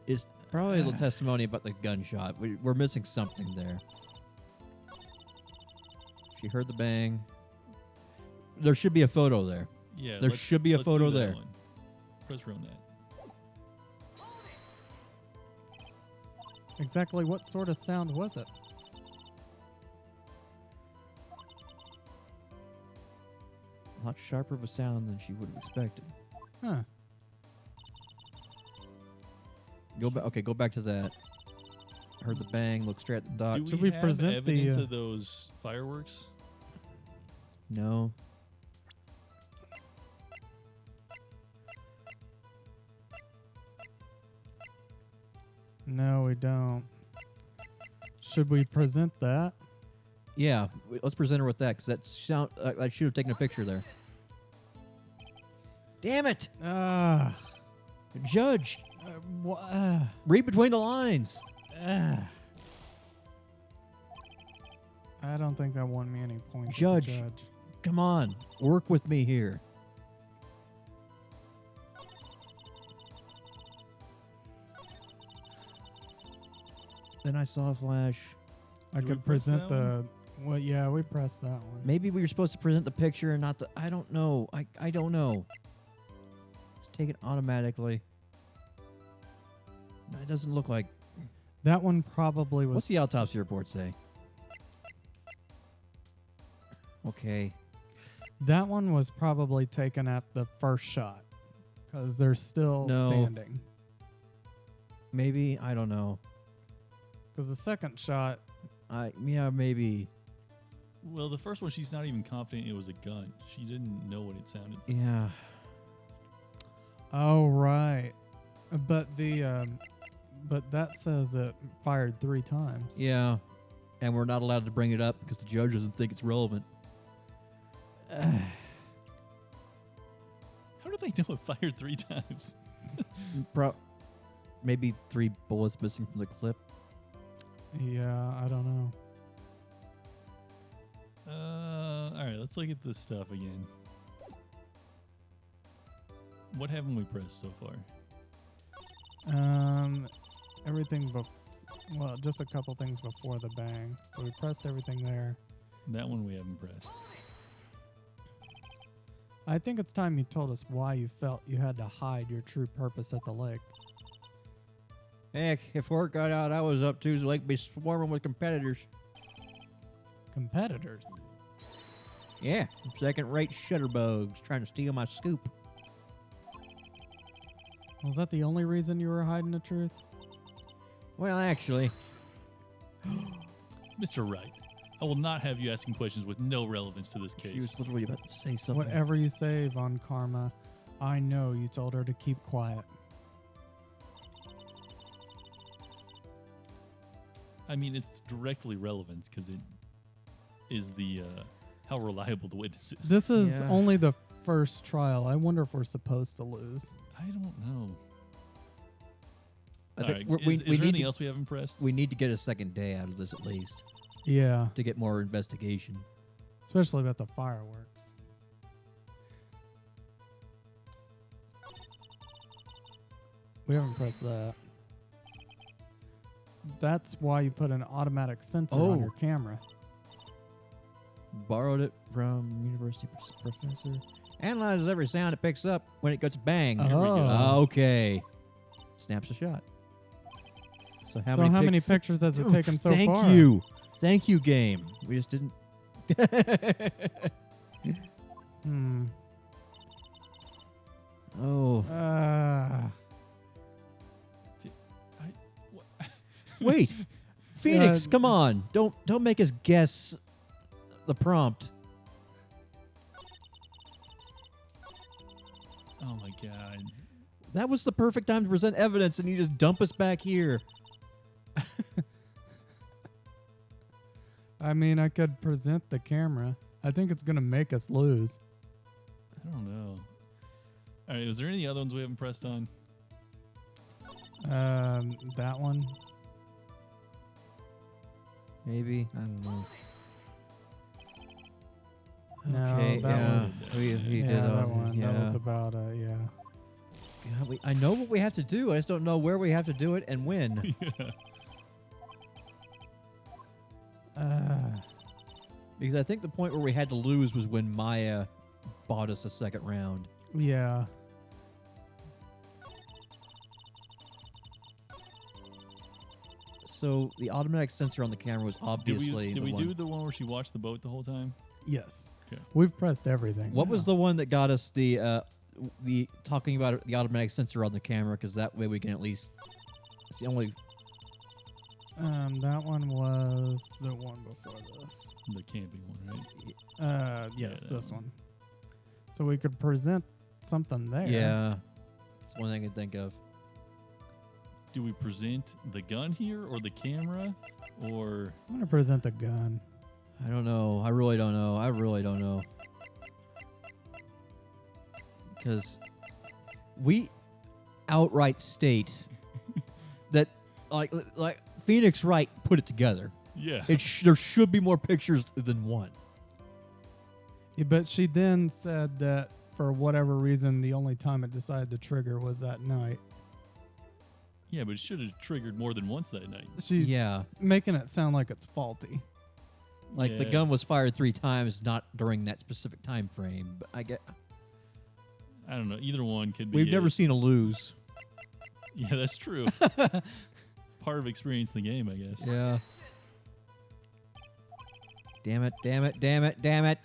It's probably the testimony about the gunshot. We're missing something there. She heard the bang. There should be a photo there. Yeah. There should be a let's photo do that there. one. Press run that. Exactly what sort of sound was it? A lot sharper of a sound than she would have expected. Huh. Go back. Okay, go back to that. Heard the bang. Look straight at the dock. Do should we we have present evidence the, of those fireworks? No. No, we don't. Should we present that? Yeah, let's present her with that because that sound. I should have taken a picture there. Damn it, Ah. Judge! Wha- Read between the lines. ah. I don't think that won me any points. as a Judge. judge. Come on, work with me here. Then I saw a flash. I Did we could press present that the. Well, yeah, we pressed that one. Maybe we were supposed to present the picture and not the. I don't know. I don't know. It's taken automatically. It doesn't look like. That one probably was. What's the autopsy report say? Okay. That one was probably taken at the first shot because they're still No. standing. Maybe. I don't know. Because the second shot, Yeah, maybe. Well, the first one, she's not even confident it was a gun. She didn't know what it sounded. Yeah. oh right, but but that says it fired 3 times. Yeah. And we're not allowed to bring it up because the judge doesn't think it's relevant. How do they know it fired 3 times? Maybe 3 bullets missing from the clip. Yeah, I don't know. All right, let's look at this stuff again. What haven't we pressed so far? Everything well, just a couple things before the bang. So we pressed everything there. That one we haven't pressed. I think it's time you told us why you felt you had to hide your true purpose at the lake. Heck, if work got out, I was up to the lake be swarming with competitors. Competitors. Yeah, second-rate shutterbugs trying to steal my scoop. Was that the only reason you were hiding the truth? Well, actually, Mr. Wright, I will not have you asking questions with no relevance to this she case. was literally about to say something. Whatever you say, Von Karma, I know you told her to keep quiet. I mean, it's directly relevant because it is the how reliable the witness is. This is Yeah. only the first trial. I wonder if we're supposed to lose. I don't know. I All think right, we is there need anything to, else we haven't pressed? we need to get a second day out of this at least Yeah, to get more investigation. especially about the fireworks. We haven't pressed that. That's why you put an automatic sensor Oh. on your camera. Borrowed it from university professor. Analyzes every sound it picks up when it gets banged. Here we go. Okay. snaps a shot. So How many pictures has it taken so far? Thank you, game. We just didn't. Oh. Wait. Phoenix, come on. Don't make us guess the prompt. Oh my god. That was the perfect time to present evidence, and you just dump us back here. I mean, I could present the camera. I think it's going to make us lose. I don't know. All right, was there any other ones we haven't pressed on? That one. Maybe. I don't know. No, Okay, that yeah. was- We yeah, did that one. Yeah. That was about, yeah. God, I know what we have to do. I just don't know where we have to do it and when. Because I think the point where we had to lose was when Maya bought us a second round. Yeah. So the automatic sensor on the camera was obviously Did we the one. do the one where she watched the boat the whole time? Yes. Okay. We've pressed everything. What now. was the one that got us the talking about the automatic sensor on the camera? Because that way we can at least. It's the only. That one was the one before this. The camping one, right? Yes, that this one. So we could present something there. Yeah, it's one thing I can think of. Do we present the gun here or the camera or I'm gonna present the gun. I don't know. I really don't know. Because we outright state that like Phoenix Wright put it together. yeah. There should be more pictures than one. Yeah, but she then said that for whatever reason, the only time it decided to trigger was that night. Yeah, but it should have triggered more than once that night. She's Yeah, making it sound like it's faulty. like the Yeah. gun was fired 3 times, not during that specific time frame. But I don't know. Either one could be. we've it. never seen a lose. Yeah, that's true. Part of experiencing the game, I guess. Yeah. Damn it.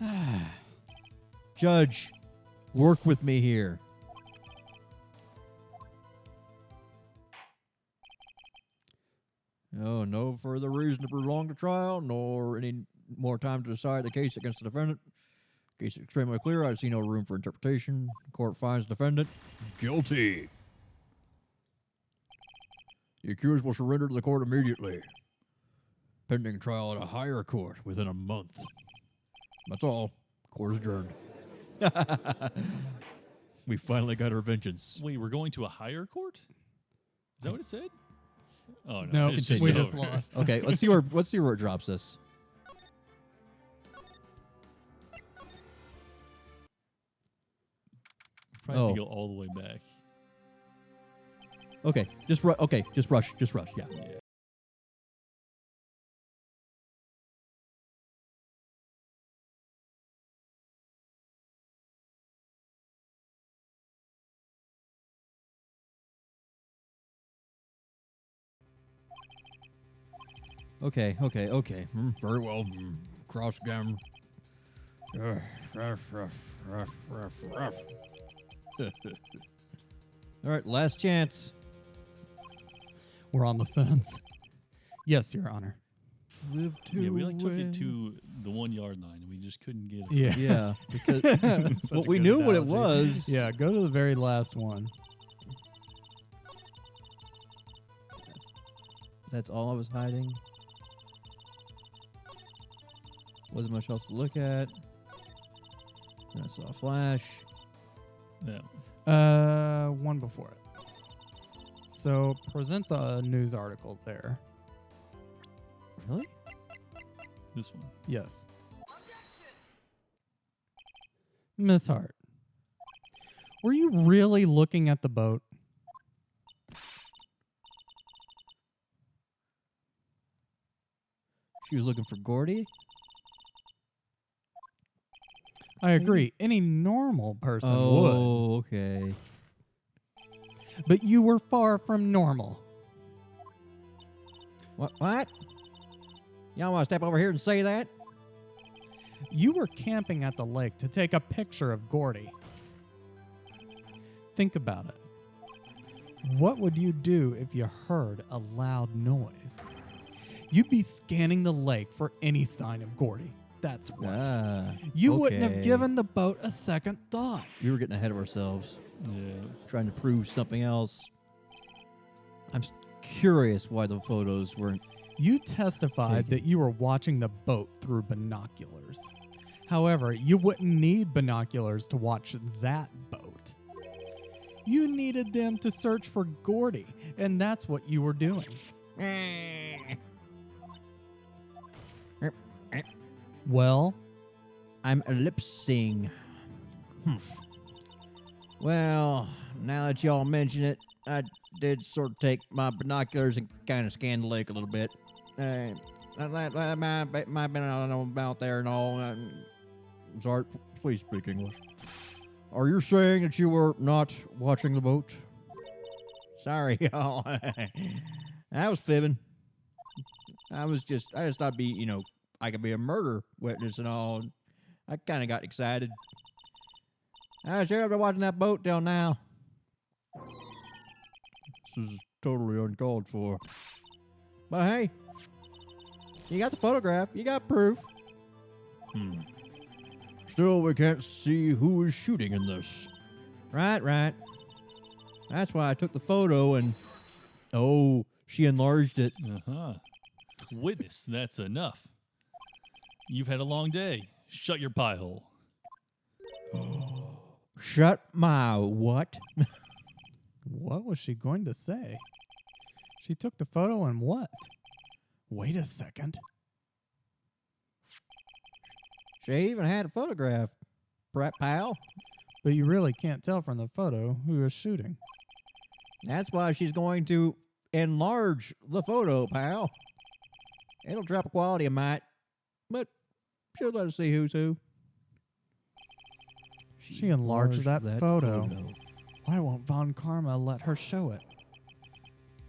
Judge, work with me here. Oh, no further reason to prolong the trial, nor any more time to decide the case against the defendant. Case is extremely clear. I see no room for interpretation. Court finds defendant guilty. The accused will surrender to the court immediately. Pending trial at a higher court within a month. That's all. Court adjourned. We finally got our vengeance. Wait, we're going to a higher court? Is that what it said? Oh No, no, it's just we over. just lost. Okay, let's see where it drops us. Probably have Oh. to go all the way back. Okay, just rush. Yeah. Okay. Very well. Cross down. All right, last chance. We're on the fence. Yes, Your Honor. Live to Yeah, we took win. it to the 1 yard line and we just couldn't get it. Yeah. Yeah, because Such well, a we good knew what it analogy. was. Yeah, go to the very last one. That's all I was hiding. Wasn't much else to look at. Then I saw a flash. Yeah. One before it. So present the news article there. Really? This one. Yes. Miss Hart, were you really looking at the boat? She was looking for Gordy? I agree. Any normal person would. Oh, okay. but you were far from normal. What? Y'all want to step over here and say that? You were camping at the lake to take a picture of Gordy. Think about it. What would you do if you heard a loud noise? You'd be scanning the lake for any sign of Gordy. That's right. You wouldn't have given the boat a second thought. We were getting ahead of ourselves. Yeah. Trying to prove something else. I'm curious why the photos weren't. You testified that you were watching the boat through binoculars. However, you wouldn't need binoculars to watch that boat. You needed them to search for Gordy, and that's what you were doing. Well, I'm ellipsing. Well, now that y'all mention it, I did sort of take my binoculars and kind of scan the lake a little bit. That might have been out there and all. I'm sorry, please speak English. Are you saying that you were not watching the boat? Sorry, y'all. I was fibbing. I just thought it'd be, I could be a murder witness and all. I kind of got excited. I sure have been watching that boat till now. This is totally uncalled for. But hey, you got the photograph. You got proof. Still, we can't see who is shooting in this. Right. That's why I took the photo and... Oh, she enlarged it. Uh-huh. Witness, that's enough. You've had a long day. Shut your pie hole. Shut my what? what was she going to say? She took the photo and what? Wait a second. She even had a photograph, brat pal. But you really can't tell from the photo who is shooting. That's why she's going to enlarge the photo, pal. It'll drop the quality a mite, but she'll let us see who's who. She enlarged that photo. Why won't Von Karma let her show it?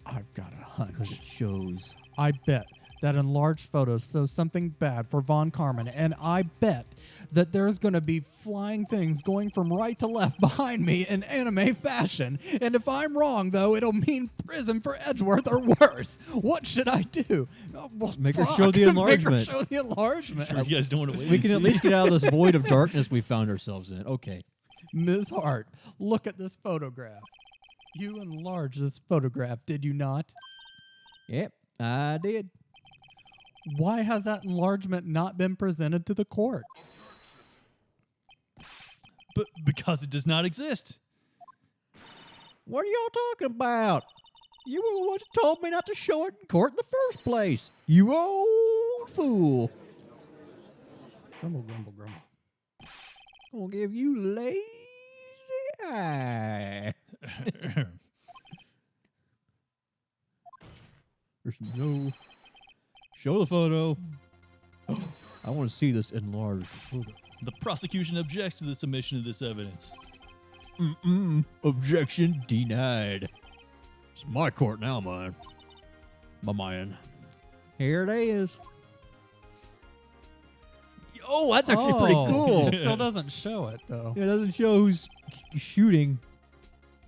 I've got a hunch. Because it shows. I bet that enlarged photo shows something bad for Von Karman, and I bet that there's going to be flying things going from right to left behind me in anime fashion. And if I'm wrong, though, it'll mean prison for Edgeworth or worse. What should I do? Oh, well, Make her show the enlargement. Make her show the enlargement. Sure you guys don't want to wait. We can at least get out of this void of darkness we found ourselves in. Okay. Ms. Hart, look at this photograph. You enlarged this photograph, did you not? Yep, I did. Why has that enlargement not been presented to the court? But because it does not exist. What are y'all talking about? You were the ones who told me not to show it in court in the first place. You old fool. Grumble, grumble, grumble. I'm going to give you lazy eye. There's no... Show the photo. I want to see this enlarged photo. The prosecution objects to the submission of this evidence. Objection denied. It's my court now, man. My man. Here it is. Oh, that's actually pretty cool. It still doesn't show it, though. It doesn't show who's shooting.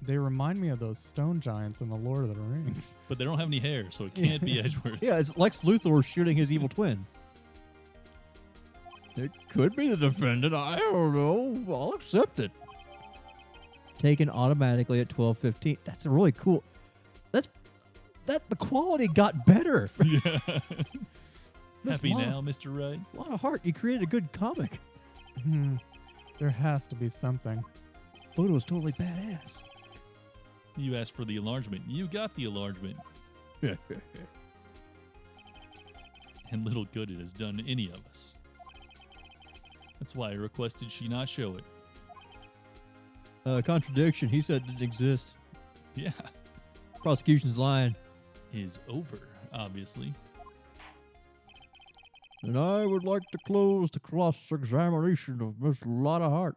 They remind me of those stone giants in the Lord of the Rings. But they don't have any hair, so it can't be Edgeworth. Yeah, it's Lex Luthor shooting his evil twin. It could be the defendant. I don't know. I'll accept it. Taken automatically at 12:15. That's really cool. The quality got better. Yeah. Miss Happy Lotta- now, Mr. Wright? Lotta Hart, you created a good comic. There has to be something. Photo is totally badass. You asked for the enlargement. You got the enlargement. And little good it has done any of us. That's why I requested she not show it. Contradiction. He said it didn't exist. Yeah. Prosecution's lying. Is over, obviously. And I would like to close the cross-examination of Miss Lotta Hart.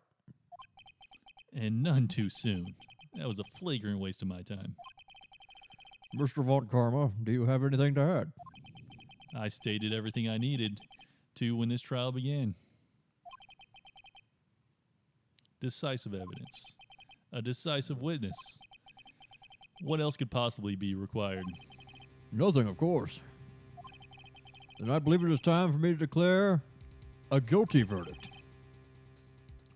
And none too soon. That was a flagrant waste of my time. Mr. Von Karma, do you have anything to add? I stated everything I needed to when this trial began. Decisive evidence. A decisive witness. What else could possibly be required? Nothing, of course. Then I believe it is time for me to declare a guilty verdict.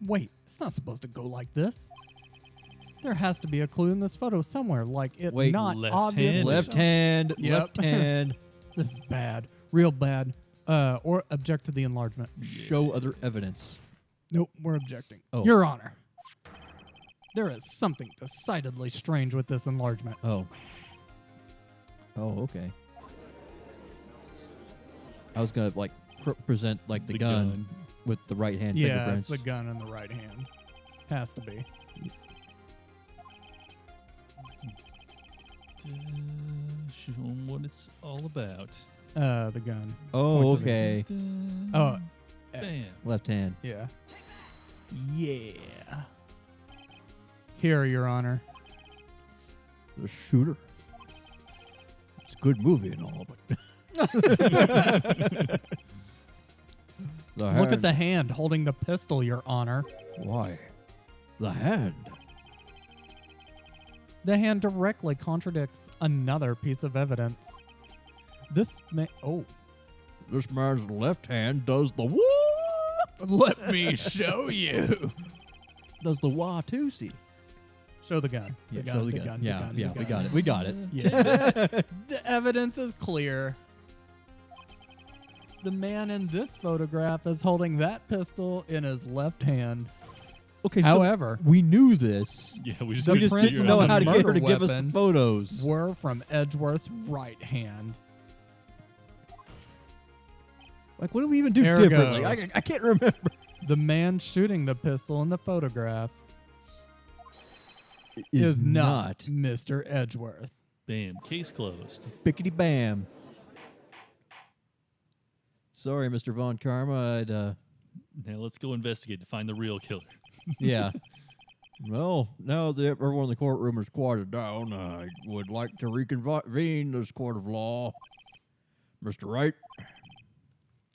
Wait, it's not supposed to go like this. There has to be a clue in this photo somewhere, like it Wait, not left obviously hand? Left shown. hand, Yep. left hand. This is bad, real bad. Or object to the enlargement. Show other evidence. Nope, we're objecting. Oh. Your Honor, there is something decidedly strange with this enlargement. Oh. Oh, okay. I was gonna like present like the gun with the right hand Yeah, fingerprints. it's the gun in the right hand. Has to be. Show 'em what it's all about. The gun. Oh, Point to the okay. Oh, Bam. X. Left hand. Yeah. Yeah. Here, Your Honor. The shooter. It's a good movie and all, but Look at the hand holding the pistol, Your Honor. Why? The hand. The hand directly contradicts another piece of evidence. This may. Oh. This man's left hand does the what? Let me show you. Does the Watusi. Show the gun. Yeah, The show gun, the the gun. gun, the Yeah, gun, yeah, the we gun. got it. We got it. Yeah. The evidence is clear. The man in this photograph is holding that pistol in his left hand. Okay, However, we knew this. Yeah, we just The We couldn't just prints figure didn't out know on how the to get her murder to give us the weapon photos. were from Edgeworth's right hand. Like, what do we even do Ergo. differently? I can't remember. The man shooting the pistol in the photograph is not Mr. Edgeworth. Bam, case closed. Bickety bam. Sorry, Mr. Von Karma. I'd, Now let's go investigate to find the real killer. yeah. Well, now that everyone in the courtroom is quieted down, I would like to reconvene this court of law. Mr. Wright,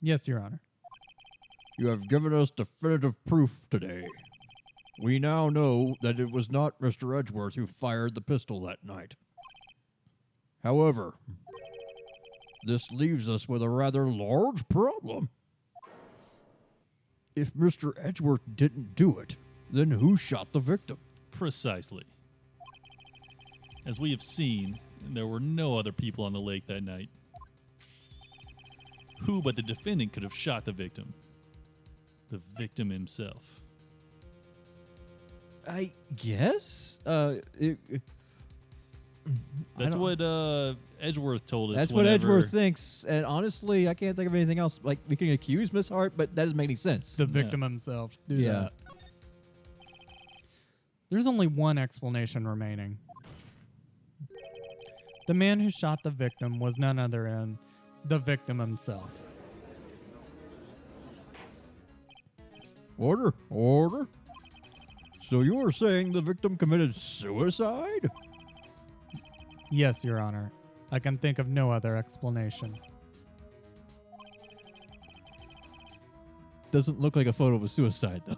Yes, Your Honor. you have given us definitive proof today. We now know that it was not Mr. Edgeworth who fired the pistol that night. However, this leaves us with a rather large problem. If Mr. Edgeworth didn't do it, then who shot the victim? Precisely. As we have seen, there were no other people on the lake that night. Who but the defendant could have shot the victim? The victim himself. I guess. That's what Edgeworth told us. That's what whenever- Edgeworth thinks, and honestly, I can't think of anything else. Like, we can accuse Miss Hart, but that doesn't make any sense. The victim himself. Do Yeah. that. There's only one explanation remaining. The man who shot the victim was none other than the victim himself. Order, order. So you were saying the victim committed suicide? Yes, Your Honor. I can think of no other explanation. Doesn't look like a photo of a suicide, though.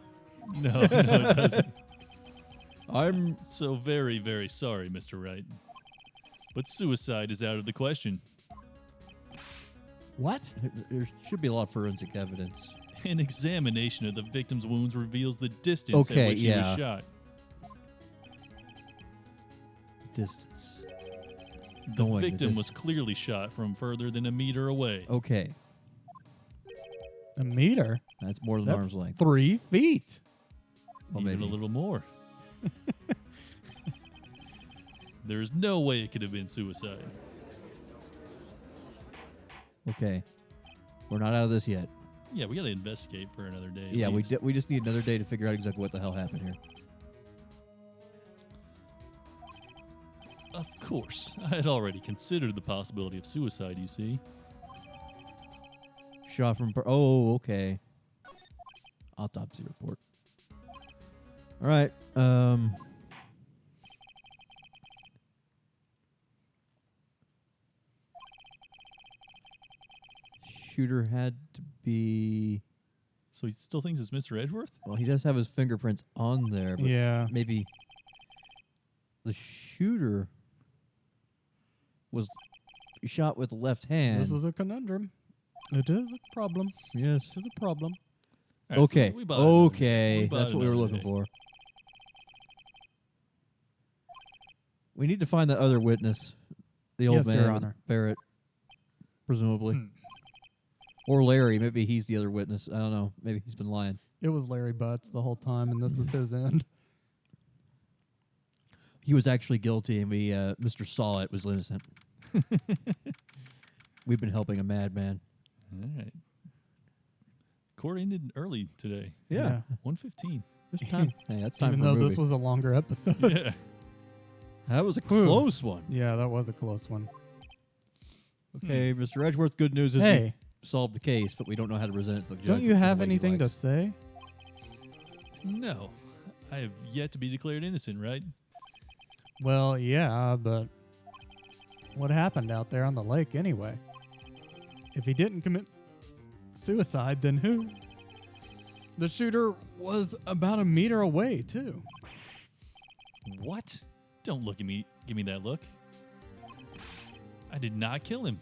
No, it doesn't. I'm So very, very sorry, Mr. Wright. But suicide is out of the question. What? There should be a lot of forensic evidence. An examination of the victim's wounds reveals the distance Okay, at which he yeah. was shot. Distance. The Going the victim was distance. clearly shot from further than a meter away. Okay, A meter? that's more than That's arm's length. 3 feet. Well, Even maybe. a little more. There is no way it could have been suicide. Okay, we're not out of this yet. Yeah, we got to investigate for another day. at Yeah, least. we just need another day to figure out exactly what the hell happened here. Of course. I had already considered the possibility of suicide, you see. Shot from... Oh, okay. Autopsy report. All right. shooter had to be... So he still thinks it's Mr. Edgeworth? Well, he does have his fingerprints on there, but Yeah. maybe the shooter was shot with the left hand. This is a conundrum. It is a problem. Yes. It is a problem. All right, so Okay. we bought another day. Okay. We bought That's what we were another looking day. for. We need to find that other witness. The old Yes, man Your with Honor. Barrett, presumably. Or Larry. Maybe he's the other witness. I don't know. Maybe he's been lying. It was Larry Butts the whole time, and this is his end. He was actually guilty, and we, Mr. Saw It was innocent. We've been helping a madman. All right. Court ended early today. Yeah. 1:15. It's time. Hey, that's time Even for a though movie. this was a longer episode. Yeah. That was a Whew. close one. Yeah, that was a close one. Okay, Mr. Edgeworth, good news is Hey, we solved the case, but we don't know how to present it to the judge. don't you the have way he anything to likes. say? No. I have yet to be declared innocent, right? Well, yeah, but what happened out there on the lake anyway? If he didn't commit suicide, then who? The shooter was about a meter away, too. What? Don't look at me. Give me that look. I did not kill him.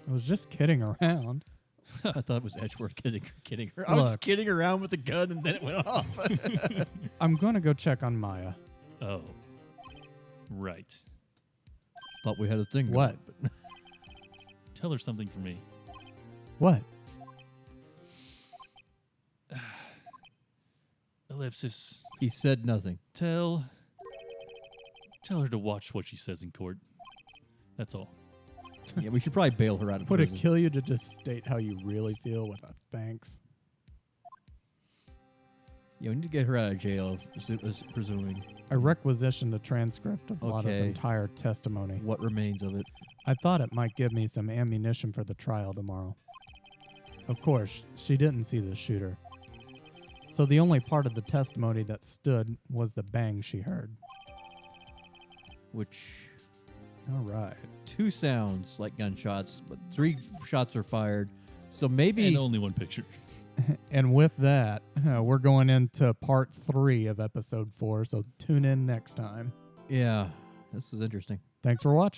I was just kidding around. I thought it was Edgeworth kidding her. I was Look. kidding around with the gun, and then it went off. I'm going to go check on Maya. Oh. Right. Thought we had a thing. What? going, but Tell her something for me. What? Ellipsis. he said nothing. Tell her to watch what she says in court. That's all. Yeah, we should probably bail her out of Would it prison. kill you to just state how you really feel with a thanks? Yeah, we need to get her out of jail, presuming. I requisitioned a transcript of Lotta's Okay. entire testimony. What remains of it? I thought it might give me some ammunition for the trial tomorrow. Of course, she didn't see the shooter. So the only part of the testimony that stood was the bang she heard. Which All right. 2 sounds like gunshots, but 3 shots are fired. So maybe And only one picture. And with that, we're going into part 3 of episode 4, so tune in next time. yeah, this is interesting. Thanks for watching.